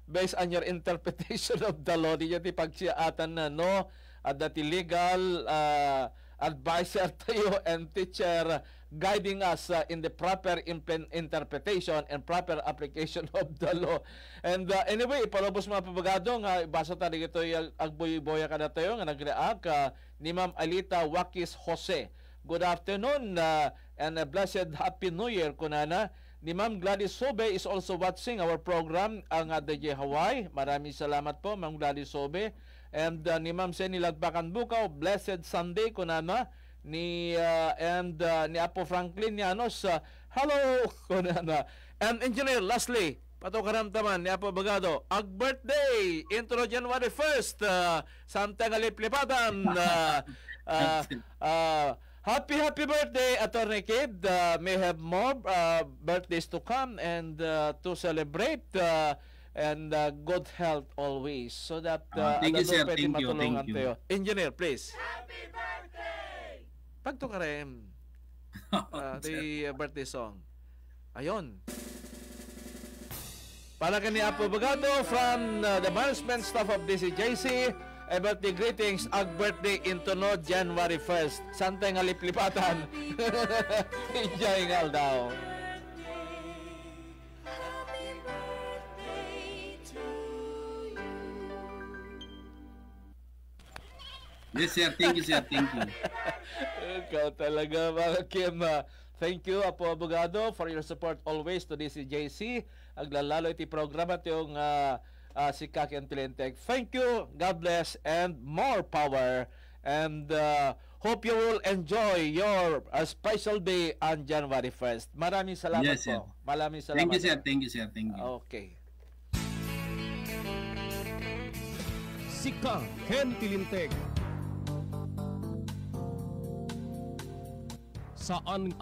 based on your interpretation of the law. Di ti pagsiyaatan na no that legal advisor tayo and teacher guiding us in the proper interpretation and proper application of the law. And anyway, palabos mga pabagado nga basa tayo ito agboy-boya ka na tayo nga nag-react ni Ma'am Alita Wakis Jose. Good afternoon and a blessed Happy New Year kunana. Ni Ma'am Gladys Sobe is also watching our program ang DJ Hawaii. Maraming salamat po Ma'am Gladys Sobe. And ni Ma'am Seni Lagbakan Bukaw, blessed Sunday kunana. Ni Apo Franklin Llanos, hello kunana. And engineer, lastly, pato karamtaman ni Apo Bagado, ag birthday intro January 1st, samtang aliplipatan. Happy birthday, Attorney Kid. May have more birthdays to come and to celebrate and good health always. So that thank you, sir. Thank you. Engineer, please. Happy birthday! Pagto ka rin. The birthday song. Ayon. Para kani Apo Bagado from the management staff of DCJC, birthday greetings, ag birthday into no January 1st. Santay nga liplipatan. Enjoy nga daw. Yes, sir. Thank you, sir. Thank you. Ikaw talaga, mga Kim. Thank you, Apo Abogado, for your support always to DCJC. Aglalalo iti programa itong si Ken Tilinteg. Thank you, God bless, and more power. And hope you will enjoy your special day on January 1st. Maraming salamat Yes, sir. po. Maraming salamat. Thank you, sir. Thank you, sir. Thank you. Okay. Si Ken Tilinteg. Saan